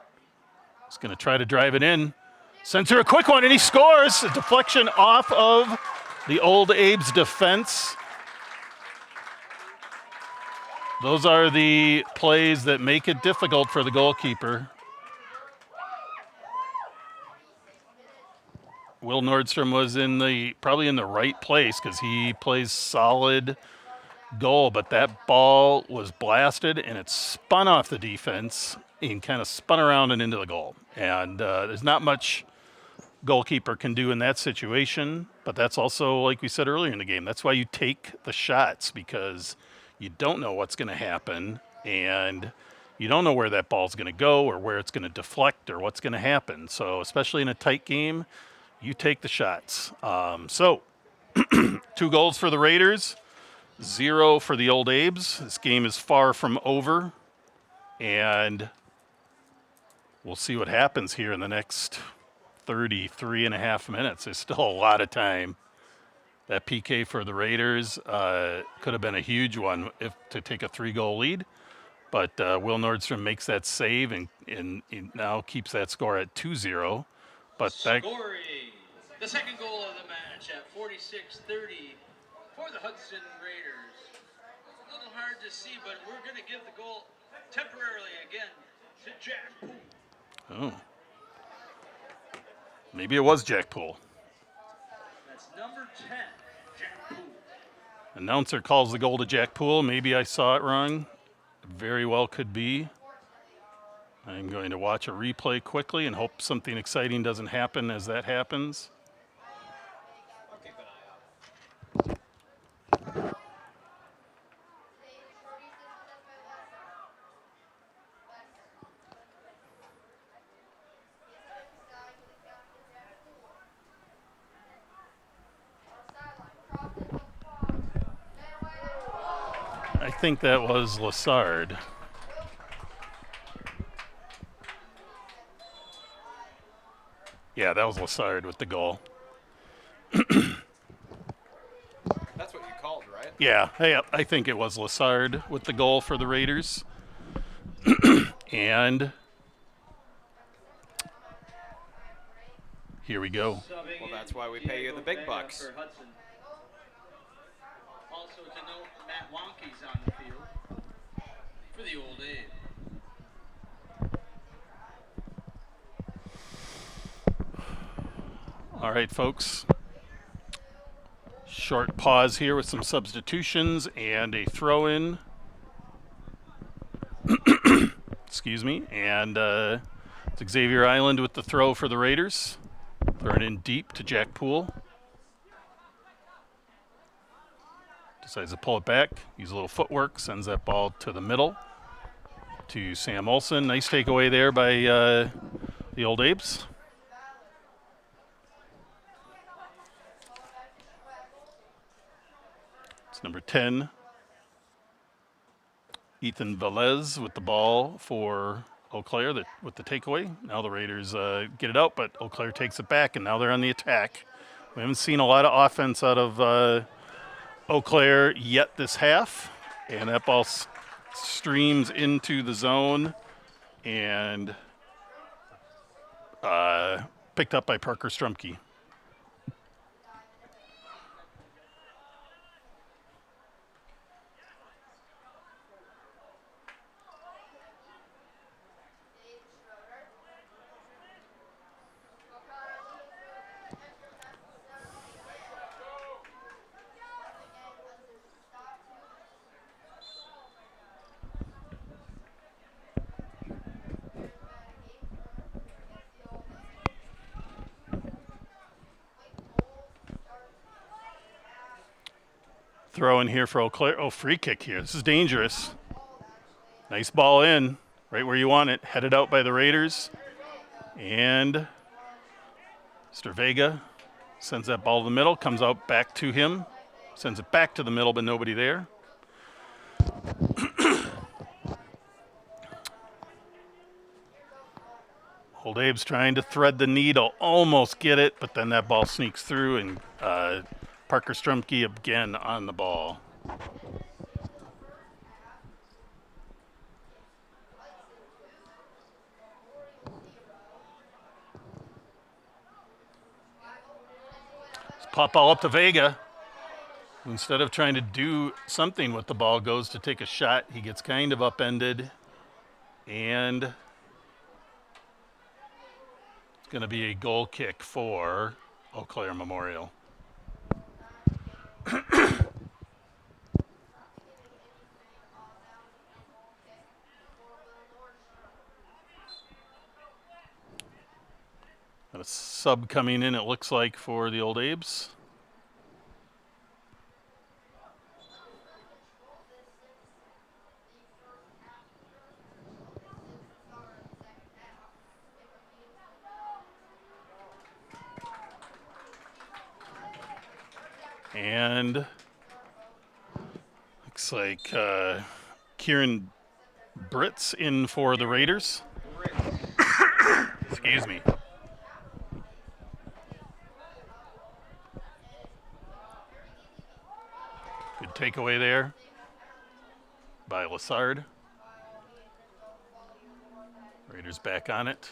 He's going to try to drive it in. Sends her a quick one, and he scores. A deflection off of the Old Abe's defense. Those are the plays that make it difficult for the goalkeeper. Will Nordstrom was probably in the right place because he plays solid goal, but that ball was blasted and it spun off the defense and kind of spun around and into the goal. And there's not much goalkeeper can do in that situation, but that's also, like we said earlier in the game, that's why you take the shots, because you don't know what's going to happen and you don't know where that ball's going to go or where it's going to deflect or what's going to happen. So especially in a tight game, you take the shots. 2 goals for the Raiders, 0 for the Old Abes. This game is far from over, and we'll see what happens here in the next 33 and a half minutes. There's still a lot of time. That PK for the Raiders could have been a huge one to take a 3-goal lead, but Will Nordstrom makes that save and he now keeps that score at 2-0. But Scoring the second goal of the match at 46-30 for the Hudson Raiders. A little hard to see, but we're going to give the goal temporarily again to Jack Poole. Oh. Maybe it was Jack Poole. That's number 10, Jack Poole. Announcer calls the goal to Jack Poole. Maybe I saw it wrong. Very well could be. I'm going to watch a replay quickly and hope something exciting doesn't happen as that happens. I think that was Lassard. Yeah, that was Lassard with the goal. That's what you called, right? Yeah, I think it was Lassard with the goal for the Raiders. And here we go. Well, that's why we pay you the big bucks. For Hudson. Also to note, Matt Wonke's on the field for the Old Abe. All right, folks. Short pause here with some substitutions and a throw in. Excuse me. And it's Xavier Island with the throw for the Raiders. Throwing in deep to Jack Poole. Decides to pull it back. Use a little footwork. Sends that ball to the middle to Sam Olson. Nice takeaway there by the Old Apes. It's number 10. Ethan Velez with the ball for Eau Claire with the takeaway. Now the Raiders get it out, but Eau Claire takes it back, and now they're on the attack. We haven't seen a lot of offense out of Eau Claire yet this half, and that ball streams into the zone and picked up by Parker Strumke. Throw in here for Eau Claire. Oh, free kick here. This is dangerous. Nice ball in, right where you want it. Headed out by the Raiders. And Mr. Vega sends that ball to the middle, comes out back to him. Sends it back to the middle, but nobody there. Old Abe's trying to thread the needle, almost get it, but then that ball sneaks through, and Parker Strumke again on the ball. Pop ball up to Vega. Instead of trying to do something with the ball, goes to take a shot. He gets kind of upended, and it's going to be a goal kick for Eau Claire Memorial. Got a sub coming in, it looks like, for the Old Abes. And looks like Kieran Britz in for the Raiders. Excuse me. Good takeaway there by Lassard. Raiders back on it.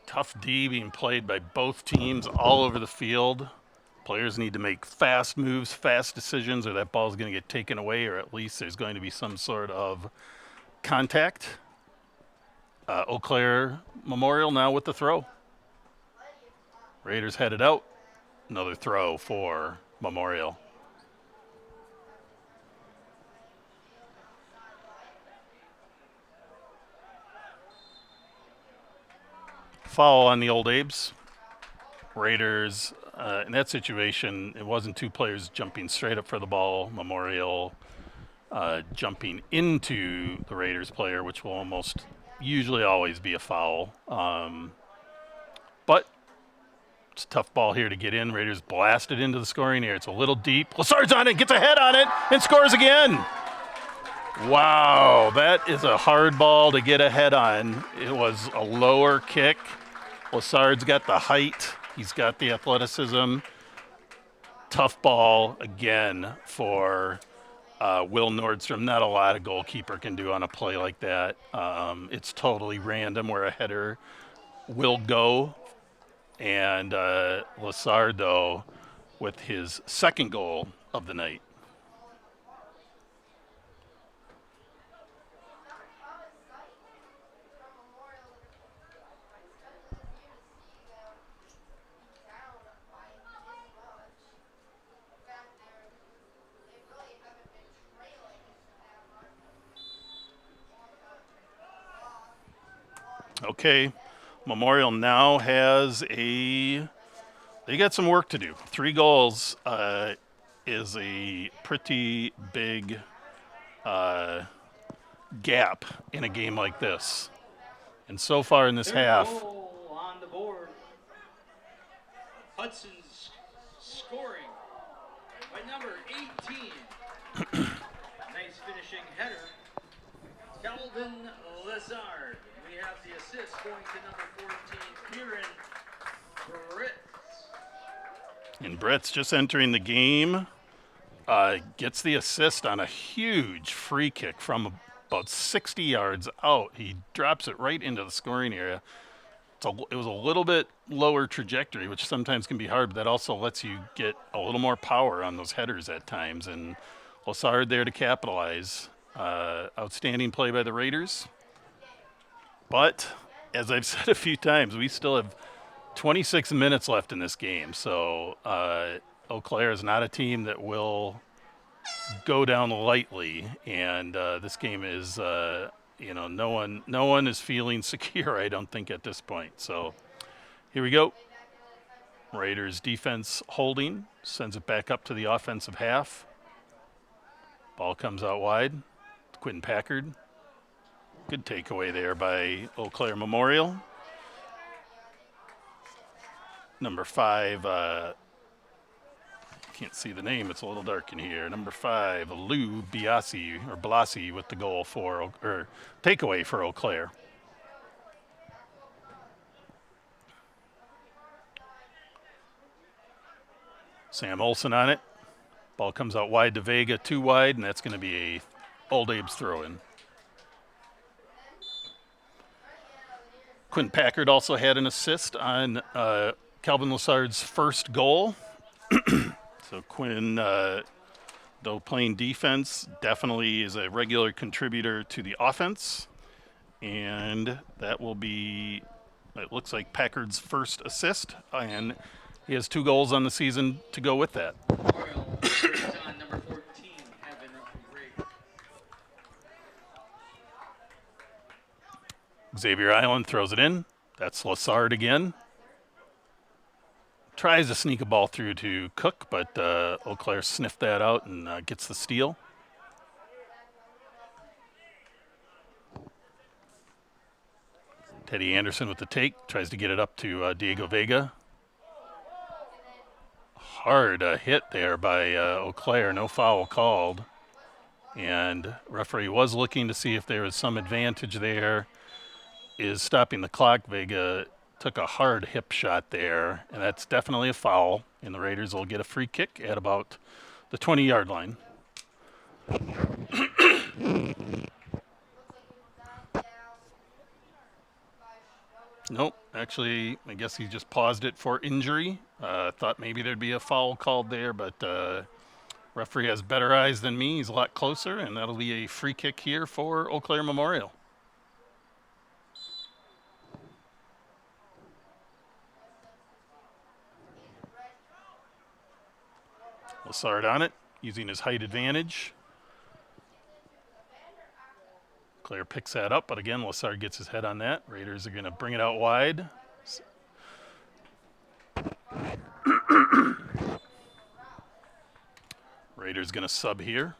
Tough D being played by both teams all over the field. Players need to make fast moves, fast decisions, or that ball's going to get taken away, or at least there's going to be some sort of contact. Eau Claire Memorial now with the throw. Raiders headed out. Another throw for Memorial. Foul on the Old Abes. Raiders, in that situation, it wasn't two players jumping straight up for the ball. Memorial jumping into the Raiders player, which will almost usually always be a foul. But it's a tough ball here to get in. Raiders blasted into the scoring area. It's a little deep. Lassard's on it, gets a head on it, and scores again. Wow, that is a hard ball to get a head on. It was a lower kick. Lassard's got the height. He's got the athleticism. Tough ball again for Will Nordstrom. Not a lot a goalkeeper can do on a play like that. It's totally random where a header will go. And Lassard, though, with his second goal of the night. Okay, Memorial now has they got some work to do. 3 goals is a pretty big gap in a game like this. And so far in this Third half, goal on the board. Hudson's scoring by number 18. Nice finishing header. Calvin Lazard. We have the assist going to number 14, Kieran Britt. and Brett's just entering the game, gets the assist on a huge free kick from about 60 yards out. He drops it right into the scoring area. It was a little bit lower trajectory, which sometimes can be hard, but that also lets you get a little more power on those headers at times. And Lassard there to capitalize. Outstanding play by the Raiders. But as I've said a few times, we still have 26 minutes left in this game. So Eau Claire is not a team that will go down lightly. And this game is, no one is feeling secure, I don't think, at this point. So here we go. Raiders defense holding, sends it back up to the offensive half. Ball comes out wide. Quentin Packard. Good takeaway there by Eau Claire Memorial. Number 5, can't see the name. It's a little dark in here. Number 5, Lou Blasi with the goal or takeaway for Eau Claire. Sam Olsen on it. Ball comes out wide to Vega, 2 wide, and that's going to be a Old Abe's throw-in. Quinn Packard also had an assist on Calvin Lassard's first goal. So Quinn, though playing defense, definitely is a regular contributor to the offense. And that will be, it looks like Packard's first assist. And he has 2 goals on the season to go with that. Royal is on number 14, Evan Rigg. Xavier Island throws it in. That's Lassard again. Tries to sneak a ball through to Cook, but Eau Claire sniffed that out and gets the steal. Teddy Anderson with the take, tries to get it up to Diego Vega. Hard hit there by Eau Claire, no foul called. And referee was looking to see if there was some advantage there. Is stopping the clock. Vega took a hard hip shot there, and that's definitely a foul. And the Raiders will get a free kick at about the 20-yard line. Nope, actually, I guess he just paused it for injury. Thought maybe there'd be a foul called there, but referee has better eyes than me. He's a lot closer, and that'll be a free kick here for Eau Claire Memorial. Lassard on it, using his height advantage. Claire picks that up, but again, Lassard gets his head on that. Raiders are going to bring it out wide. Raiders going to sub here.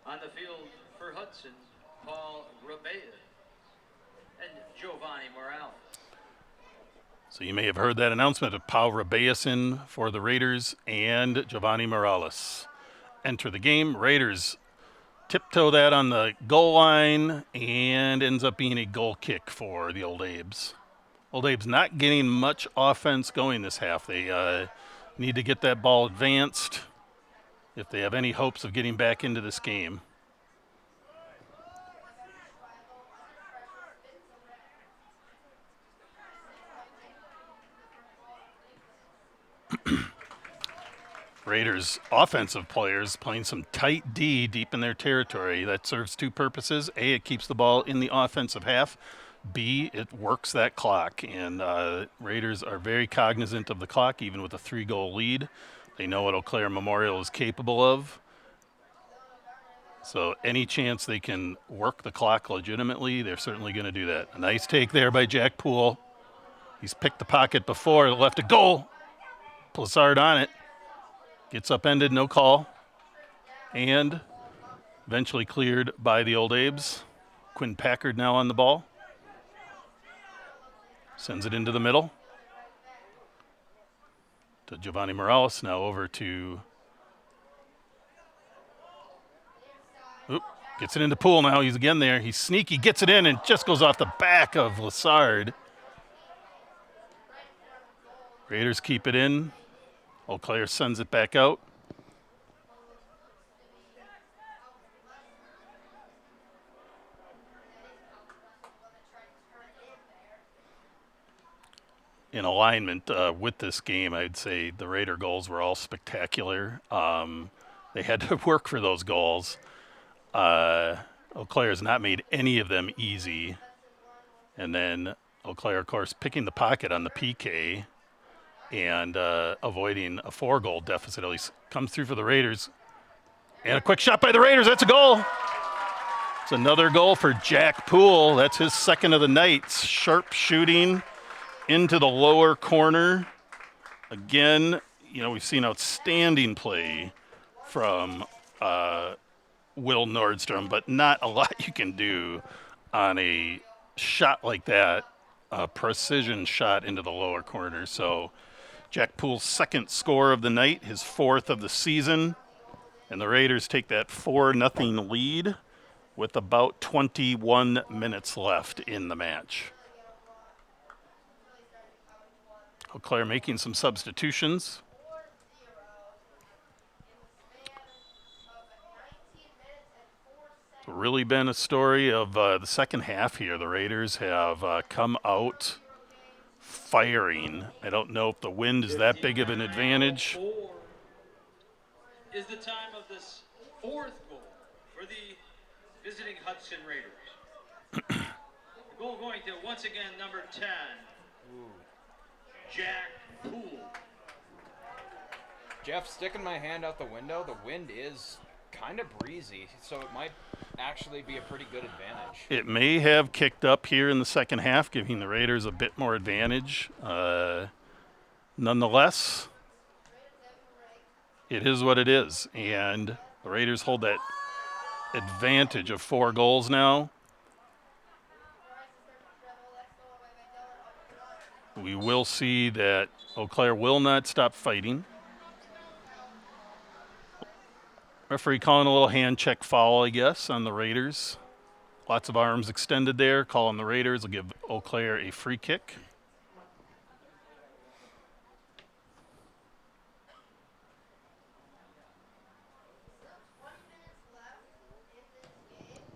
On the field for Hudson, Paul Rabea and Giovanni Morales. So you may have heard that announcement of Paul Rabeasin for the Raiders and Giovanni Morales enter the game. Raiders tiptoe that on the goal line and ends up being a goal kick for the Old Abes. Old Abes not getting much offense going this half. They need to get that ball advanced if they have any hopes of getting back into this game. Raiders offensive players playing some tight D deep in their territory. That serves 2 purposes. A, it keeps the ball in the offensive half. B, it works that clock, and Raiders are very cognizant of the clock, even with a 3-goal lead. They know what Eau Claire Memorial is capable of. So any chance they can work the clock legitimately, they're certainly going to do that. A nice take there by Jack Poole. He's picked the pocket before, left a goal. Plassard on it. Gets upended, no call. And eventually cleared by the Old Abes. Quinn Packard now on the ball. Sends it into the middle. To Giovanni Morales, now over to... Oop, gets it into Poole now. He's again there. He's sneaky, gets it in, and just goes off the back of Lassard. Raiders keep it in. Eau Claire sends it back out. In alignment with this game, I'd say the Raider goals were all spectacular. They had to work for those goals. Eau Claire has not made any of them easy. And then Eau Claire, of course, picking the pocket on the PK and avoiding a 4-goal deficit. At least comes through for the Raiders. And a quick shot by the Raiders. That's a goal. It's another goal for Jack Poole. That's his second of the night. Sharp shooting into the lower corner. Again, we've seen outstanding play from Will Nordstrom, but not a lot you can do on a shot like that, a precision shot into the lower corner. So Jack Poole's second score of the night, his fourth of the season, and the Raiders take that 4-0 lead with about 21 minutes left in the match. Eau Claire making some substitutions. It's really been a story of the second half here. The Raiders have come out firing. I don't know if the wind is that big of an advantage. Is the time of this fourth goal for the visiting Hudson Raiders. The goal going to, once again, number 10, Jack Poole. Jeff, sticking my hand out the window, the wind is kind of breezy, so it might actually be a pretty good advantage. It may have kicked up here in the second half, giving the Raiders a bit more advantage. Nonetheless, it is what it is, and the Raiders hold that advantage of 4 goals now. We will see that Eau Claire will not stop fighting. Referee calling a little hand check foul, I guess, on the Raiders. Lots of arms extended there. Calling the Raiders will give Eau Claire a free kick.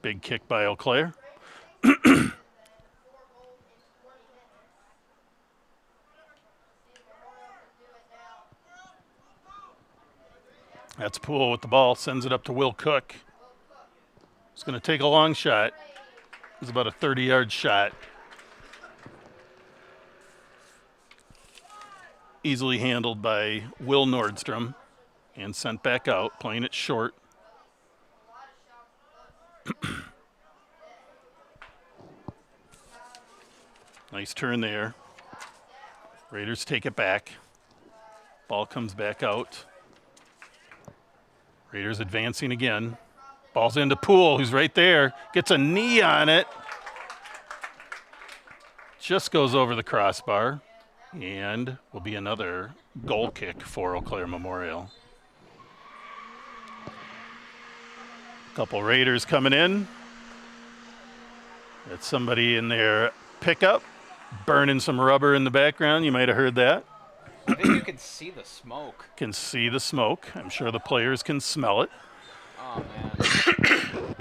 Big kick by Eau Claire. That's Poole with the ball, sends it up to Will Cook. It's going to take a long shot. It's about a 30-yard shot. Easily handled by Will Nordstrom and sent back out, playing it short. Nice turn there. Raiders take it back. Ball comes back out. Raiders advancing again. Ball's into Poole, who's right there. Gets a knee on it. Just goes over the crossbar. And will be another goal kick for Eau Claire Memorial. Couple Raiders coming in. That's somebody in their pickup, burning some rubber in the background. You might have heard that. I think you can see the smoke. Can see the smoke. I'm sure the players can smell it. Oh, man.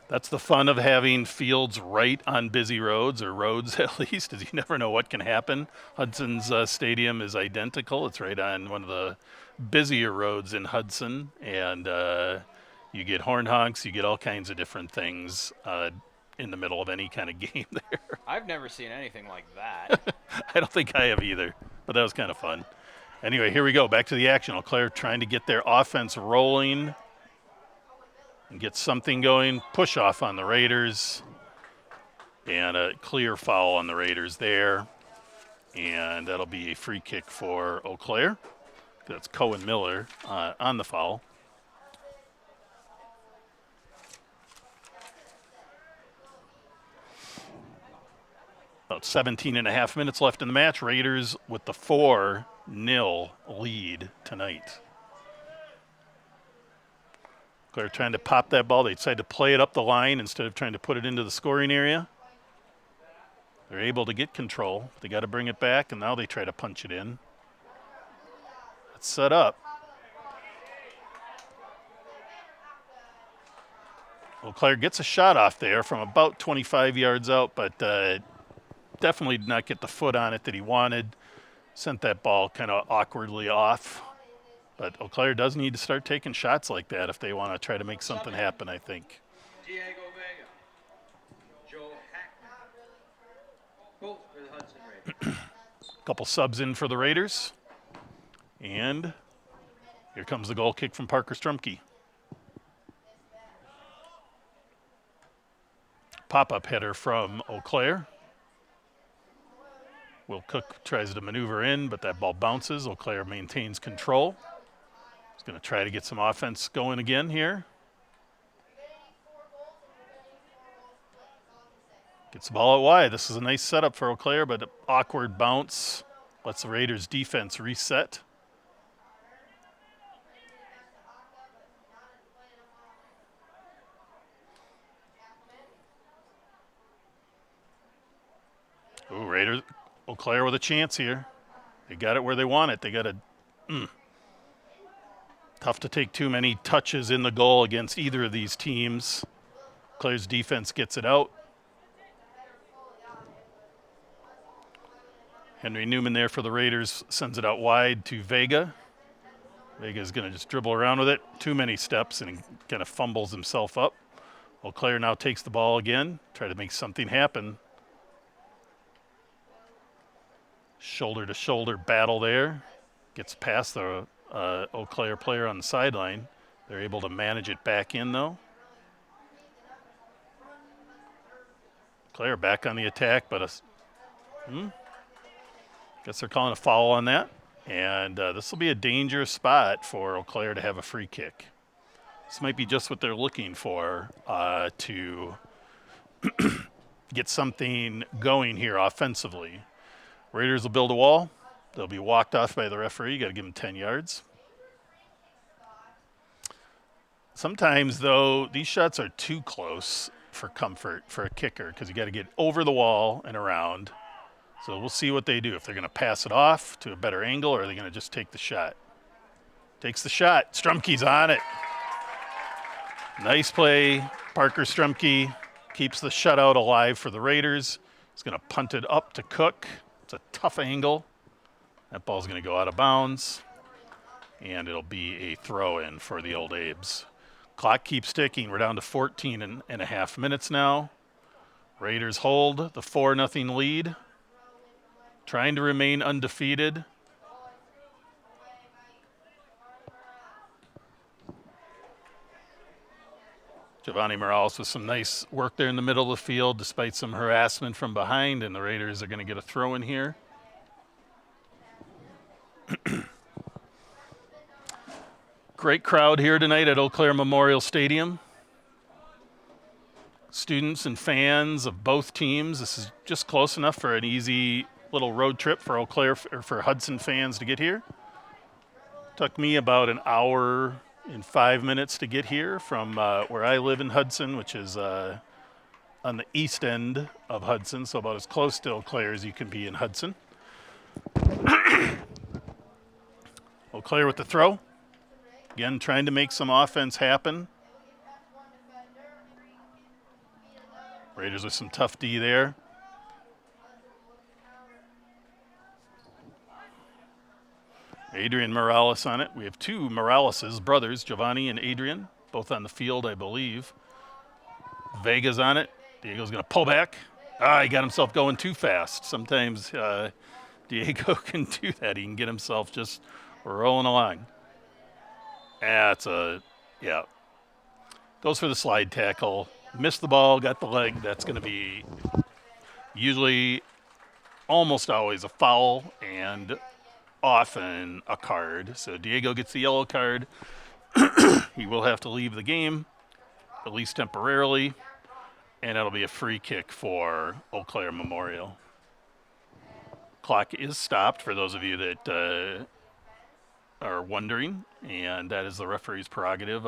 That's the fun of having fields right on busy roads, or roads at least, is you never know what can happen. Hudson's stadium is identical. It's right on one of the busier roads in Hudson, and you get horn honks, you get all kinds of different things. in the middle of any kind of game there. I've never seen anything like that. I don't think I have either, but that was kind of fun. Anyway, here we go. Back to the action. Eau Claire trying to get their offense rolling and get something going. Push off on the Raiders. And a clear foul on the Raiders there. And that'll be a free kick for Eau Claire. That's Cohen Miller on the foul. About 17 and a half minutes left in the match. Raiders with the 4-0 lead tonight. Claire trying to pop that ball. They decided to play it up the line instead of trying to put it into the scoring area. They're able to get control. They got to bring it back, and now they try to punch it in. It's set up. Eau Claire gets a shot off there from about 25 yards out, but definitely did not get the foot on it that he wanted. Sent that ball kind of awkwardly off. But Eau Claire does need to start taking shots like that if they want to try to make something happen, I think. Diego Vega, Joe Hackman, both for the Hudson Raiders. Couple subs in for the Raiders. And here comes the goal kick from Parker Strumke. Pop-up header from Eau Claire. Will Cook tries to maneuver in, but that ball bounces. Eau Claire maintains control. He's going to try to get some offense going again here. Gets the ball out wide. This is a nice setup for Eau Claire, but an awkward bounce lets the Raiders' defense reset. Ooh, Raiders, Eau Claire with a chance here. They got it where they want it. They got to. Tough to take too many touches in the goal against either of these teams. Claire's defense gets it out. Henry Newman there for the Raiders sends it out wide to Vega. Vega's going to just dribble around with it. Too many steps and he kind of fumbles himself up. Eau Claire now takes the ball again. Try to make something happen. Shoulder-to-shoulder battle there. Gets past the Eau Claire player on the sideline. They're able to manage it back in, though. Claire back on the attack, but guess they're calling a foul on that. And this will be a dangerous spot for Eau Claire to have a free kick. This might be just what they're looking for to get something going here offensively. Raiders will build a wall. They'll be walked off by the referee. You got to give them 10 yards. Sometimes, though, these shots are too close for comfort for a kicker because you got to get over the wall and around. So we'll see what they do. If they're going to pass it off to a better angle or are they going to just take the shot? Takes the shot. Strumke's on it. Nice play. Parker Strumke keeps the shutout alive for the Raiders. He's going to punt it up to Cook. It's a tough angle. That ball's going to go out of bounds, and it'll be a throw-in for the Old Abes. Clock keeps ticking. We're down to 14 and a half minutes now. Raiders hold the 4-0 lead, trying to remain undefeated. Giovanni Morales with some nice work there in the middle of the field despite some harassment from behind, and the Raiders are going to get a throw-in here. Great crowd here tonight at Eau Claire Memorial Stadium. Students and fans of both teams. This is just close enough for an easy little road trip for Eau Claire or for Hudson fans to get here. Took me about an hour and 5 minutes to get here from where I live in Hudson, which is on the east end of Hudson, so about as close to Eau Claire as you can be in Hudson. Eau Claire with the throw. Again, trying to make some offense happen. Raiders with some tough D there. Adrian Morales on it. We have two Morales' brothers, Giovanni and Adrian, both on the field, I believe. Vega's on it. Diego's going to pull back. He got himself going too fast. Sometimes Diego can do that. He can get himself just rolling along. Yeah. Goes for the slide tackle. Missed the ball, got the leg. That's going to be usually almost always a foul and often a card. So Diego gets the yellow card. He will have to leave the game, at least temporarily, and it'll be a free kick for Eau Claire Memorial. Clock is stopped for those of you that are wondering, and that is the referee's prerogative.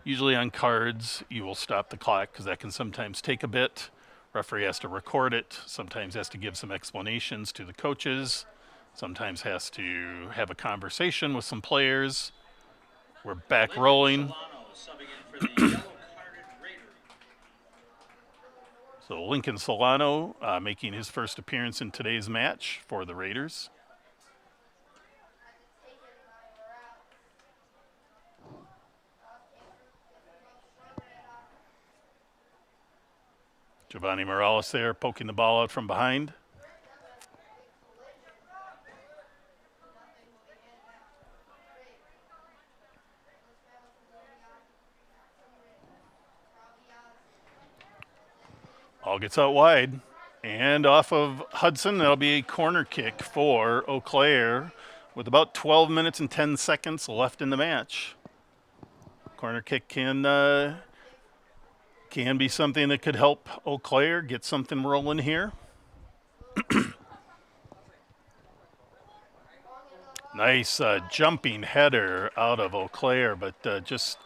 Usually on cards, you will stop the clock because that can sometimes take a bit. Referee has to record it, sometimes has to give some explanations to the coaches, sometimes has to have a conversation with some players. We're back rolling. Solano is subbing in for the yellow-carded Raider. So Lincoln Solano making his first appearance in today's match for the Raiders. Giovanni Morales there poking the ball out from behind. Ball gets out wide. And off of Hudson, that'll be a corner kick for Eau Claire with about 12 minutes and 10 seconds left in the match. Corner kick can be something that could help Eau Claire get something rolling here. Nice jumping header out of Eau Claire, but just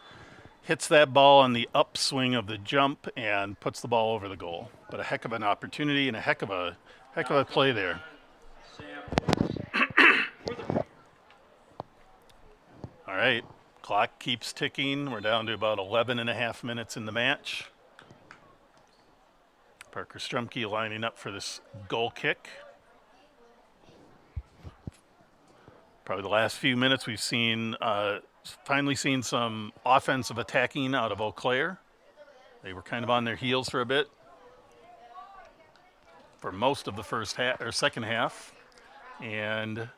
hits that ball on the upswing of the jump and puts the ball over the goal. But a heck of an opportunity and a heck of a play there. All right, clock keeps ticking. We're down to about 11 and a half minutes in the match. Parker Strumke lining up for this goal kick. Probably the last few minutes we've seen, finally seen some offensive attacking out of Eau Claire. They were kind of on their heels for a bit for most of the first half or second half, and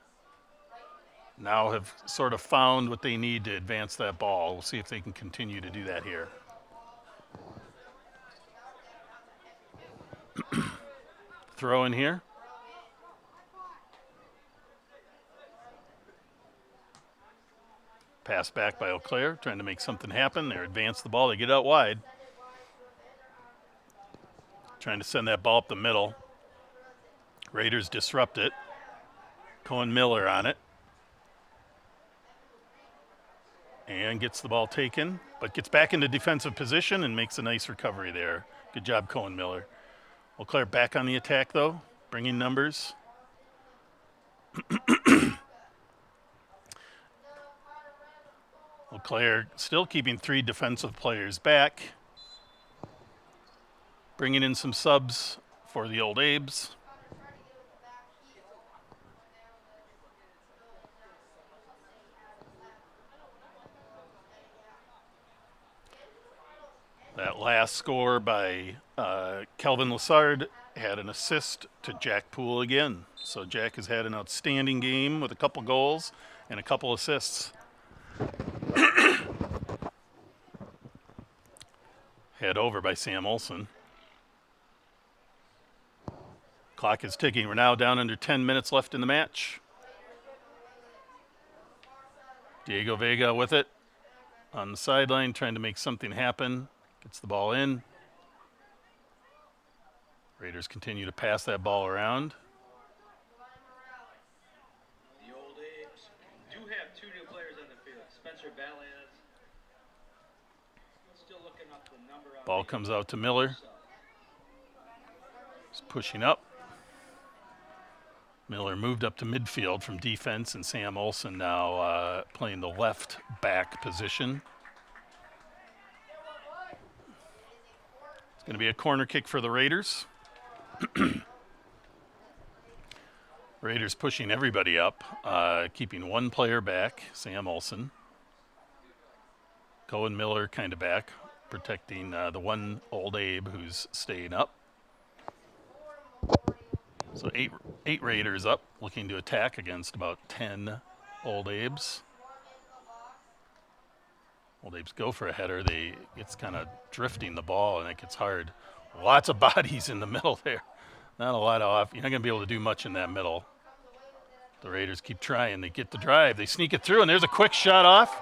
now have sort of found what they need to advance that ball. We'll see if they can continue to do that here. Throw in here. Pass back by Eau Claire, trying to make something happen. They advance the ball. They get out wide. Trying to send that ball up the middle. Raiders disrupt it. Cohen Miller on it. And gets the ball taken, but gets back into defensive position and makes a nice recovery there. Good job, Cohen Miller. Eau Claire back on the attack, though, bringing numbers. Eau Claire still keeping 3 defensive players back. Bringing in some subs for the Old Abes. That last score by Kelvin Lassard had an assist to Jack Poole again. So Jack has had an outstanding game with a couple goals and a couple assists. Head over by Sam Olson. Clock is ticking. We're now down under 10 minutes left in the match. Diego Vega with it on the sideline, trying to make something happen. Gets the ball in. Raiders continue to pass that ball around. The Old Abes do have 2 new players on the field. Spencer Balaz. Still looking up the number on Ball comes out to Miller. He's pushing up. Miller moved up to midfield from defense, and Sam Olson now playing the left back position. It's going to be a corner kick for the Raiders. Raiders pushing everybody up, keeping 1 player back, Sam Olson. Cohen Miller kind of back. protecting the one old Abe who's staying up. So eight Raiders up, looking to attack against about 10 old Abes. Old Abes go for a header. It's kind of drifting the ball, and it gets hard. Lots of bodies in the middle there. Not a lot off. You're not going to be able to do much in that middle. The Raiders keep trying. They get the drive. They sneak it through, and there's a quick shot off.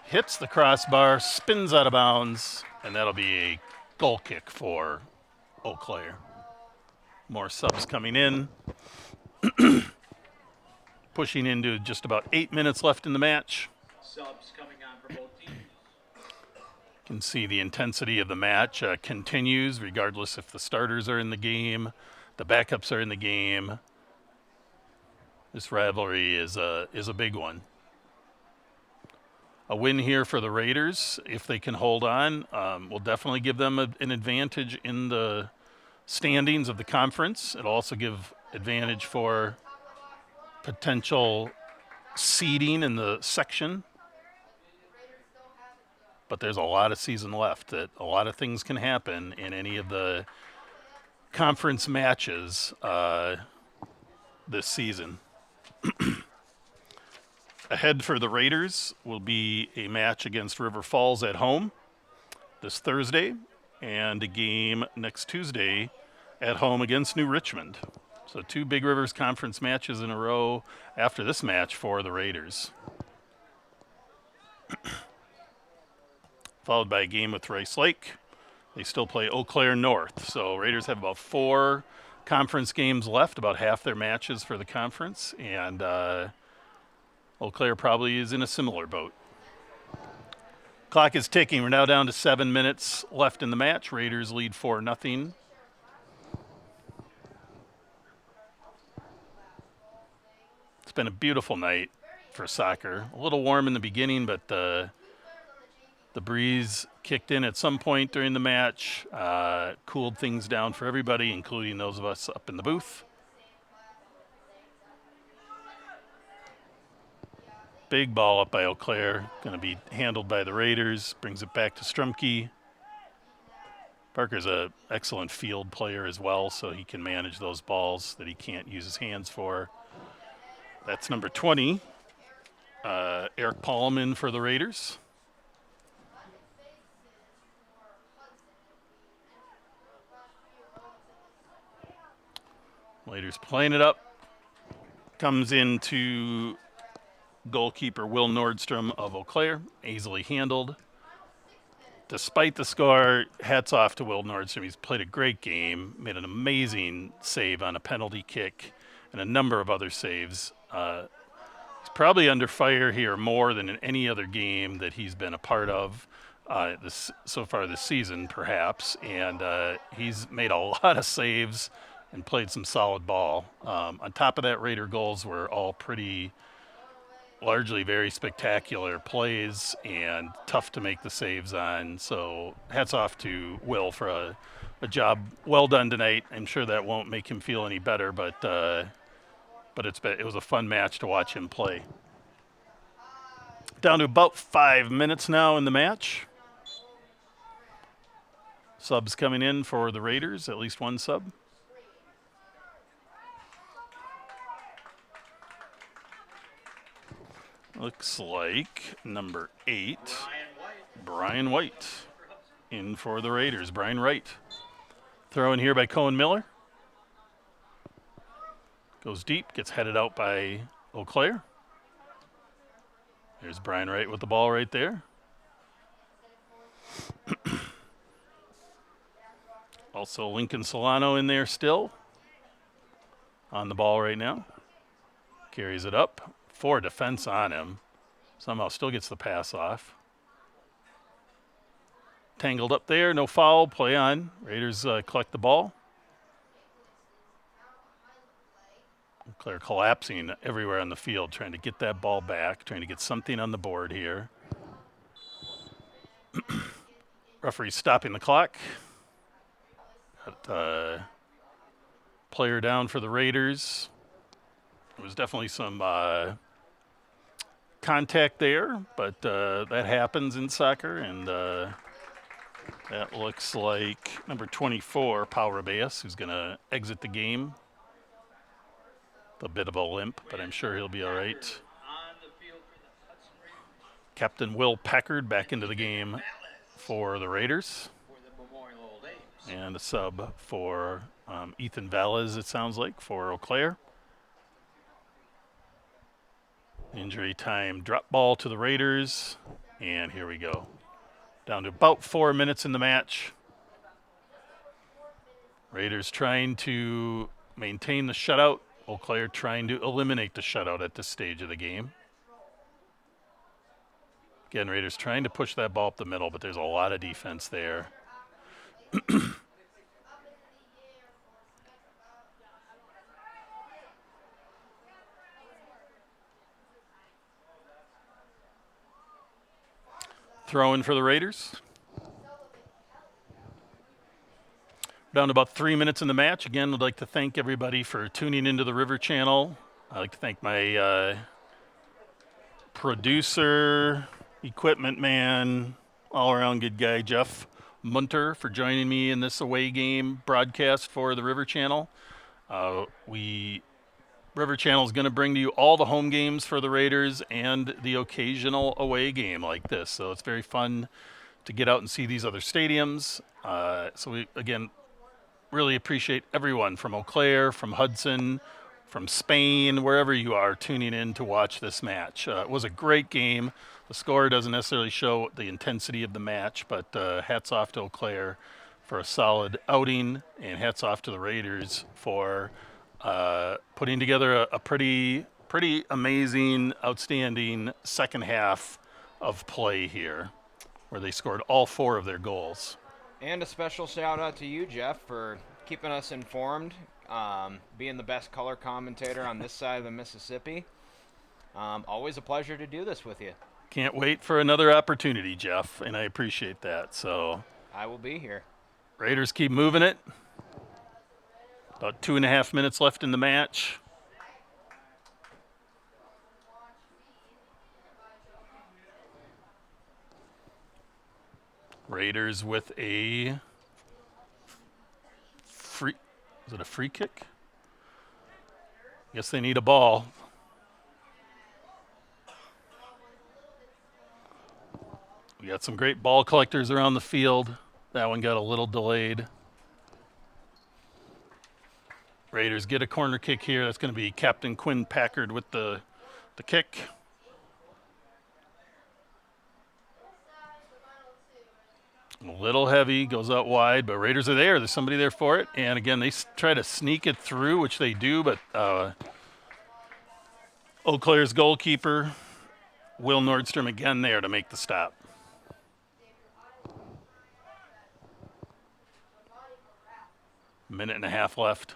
Hits the crossbar, spins out of bounds, and that'll be a goal kick for Eau Claire. More subs coming in. Pushing into just about 8 minutes left in the match. Subs coming on for both teams. You can see the intensity of the match continues regardless if the starters are in the game, the backups are in the game. This rivalry is a big one. A win here for the Raiders, if they can hold on, will definitely give them an advantage in the standings of the conference. It'll also give advantage for potential seeding in the section. But there's a lot of season left. That a lot of things can happen in any of the conference matches this season. Ahead for the Raiders will be a match against River Falls at home this Thursday, and a game next Tuesday at home against New Richmond. So 2 Big Rivers Conference matches in a row after this match for the Raiders. Followed by a game with Rice Lake. They still play Eau Claire North. So Raiders have about 4 conference games left, about half their matches for the conference, and Eau Claire probably is in a similar boat. Clock is ticking. We're now down to 7 minutes left in the match. Raiders lead 4-0. It's been a beautiful night for soccer. A little warm in the beginning, but the breeze kicked in at some point during the match, cooled things down for everybody, including those of us up in the booth. Big ball up by Eau Claire, going to be handled by the Raiders, brings it back to Strumke. Parker's an excellent field player as well, so he can manage those balls that he can't use his hands for. That's number 20, Eric Paulman for the Raiders. Raiders playing it up. Comes into goalkeeper Will Nordstrom of Eau Claire, easily handled. Despite the score, hats off to Will Nordstrom. He's played a great game, made an amazing save on a penalty kick, and a number of other saves. He's probably under fire here more than in any other game that he's been a part of so far this season, perhaps. And he's made a lot of saves and played some solid ball. On top of that, Raider goals were all pretty largely very spectacular plays and tough to make the saves on. So hats off to Will for a job well done tonight. I'm sure that won't make him feel any better, but it was a fun match to watch him play. Down to about 5 minutes now in the match. Subs coming in for the Raiders, at least one sub. Looks like number 8, Brian White, in for the Raiders. Brian Wright. Throw in here by Cohen Miller. Goes deep, gets headed out by Eau Claire. There's Brian Wright with the ball right there. Also Lincoln Solano in there still. On the ball right now. Carries it up. 4 defense on him. Somehow still gets the pass off. Tangled up there, no foul, play on. Raiders collect the ball. Claire collapsing everywhere on the field, trying to get that ball back, trying to get something on the board here. Referee stopping the clock. Got player down for the Raiders. There was definitely some contact there, but that happens in soccer, and That looks like number 24, Pau Rabeus, who's going to exit the game. A bit of a limp, but I'm sure he'll be all right. On the field for the Hudson Raiders Captain Will Packard back into the game for the Raiders. for the Memorial Old Ames. And a sub for Ethan Velez, it sounds like, for Eau Claire. Injury time drop ball to the Raiders. And here we go. Down to about 4 minutes in the match. Raiders trying to maintain the shutout. Eau Claire trying to eliminate the shutout at this stage of the game. Again, Raiders trying to push that ball up the middle, but there's a lot of defense there. Throwing for the Raiders. Down to about 3 minutes in the match. Again, I'd like to thank everybody for tuning into the River Channel. I'd like to thank my producer, equipment man, all-around good guy, Jeff Munter, for joining me in this away game broadcast for the River Channel. River Channel is going to bring to you all the home games for the Raiders and the occasional away game like this. So it's very fun to get out and see these other stadiums. So we, again, really appreciate everyone from Eau Claire, from Hudson, from Spain, wherever you are tuning in to watch this match. It was a great game. The score doesn't necessarily show the intensity of the match, but hats off to Eau Claire for a solid outing, and hats off to the Raiders for putting together a pretty amazing, outstanding second half of play here, where they scored all 4 of their goals. And a special shout out to you, Jeff, for keeping us informed, being the best color commentator on this side of the Mississippi. Always a pleasure to do this with you. Can't wait for another opportunity, Jeff, and I appreciate that. So I will be here. Raiders keep moving it. About 2.5 minutes left in the match. Raiders with a free, is it a free kick? Guess they need a ball. We got some great ball collectors around the field. That one got a little delayed. Raiders get a corner kick here. That's going to be Captain Quinn Packard with the kick. A little heavy, goes out wide, but Raiders are there. There's somebody there for it. And again, they try to sneak it through, which they do, but Eau Claire's goalkeeper, Will Nordstrom, again there to make the stop. Minute and a half left.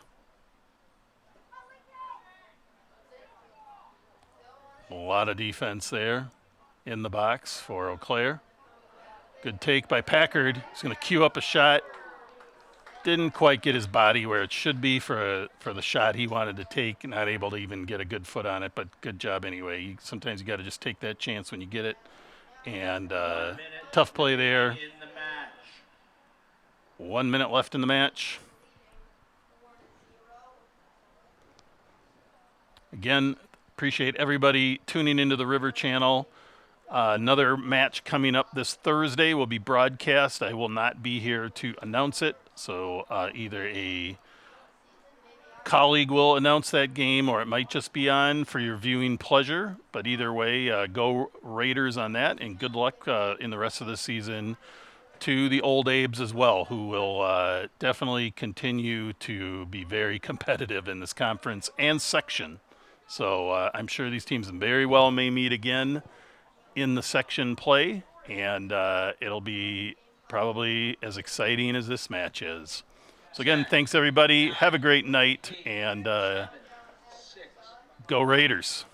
A lot of defense there in the box for Eau Claire. Good take by Packard. He's going to queue up a shot. Didn't quite get his body where it should be for the shot he wanted to take. Not able to even get a good foot on it, but good job anyway. Sometimes you got to just take that chance when you get it. And tough play there. 1 minute left in the match. Again, appreciate everybody tuning into the River Channel. Another match coming up this Thursday will be broadcast. I will not be here to announce it, so either a colleague will announce that game or it might just be on for your viewing pleasure. But either way, go Raiders on that, and good luck in the rest of the season to the Old Abes as well, who will definitely continue to be very competitive in this conference and section. So I'm sure these teams very well may meet again in the section play, and it'll be probably as exciting as this match is. So again, thanks everybody. Have a great night, and go Raiders.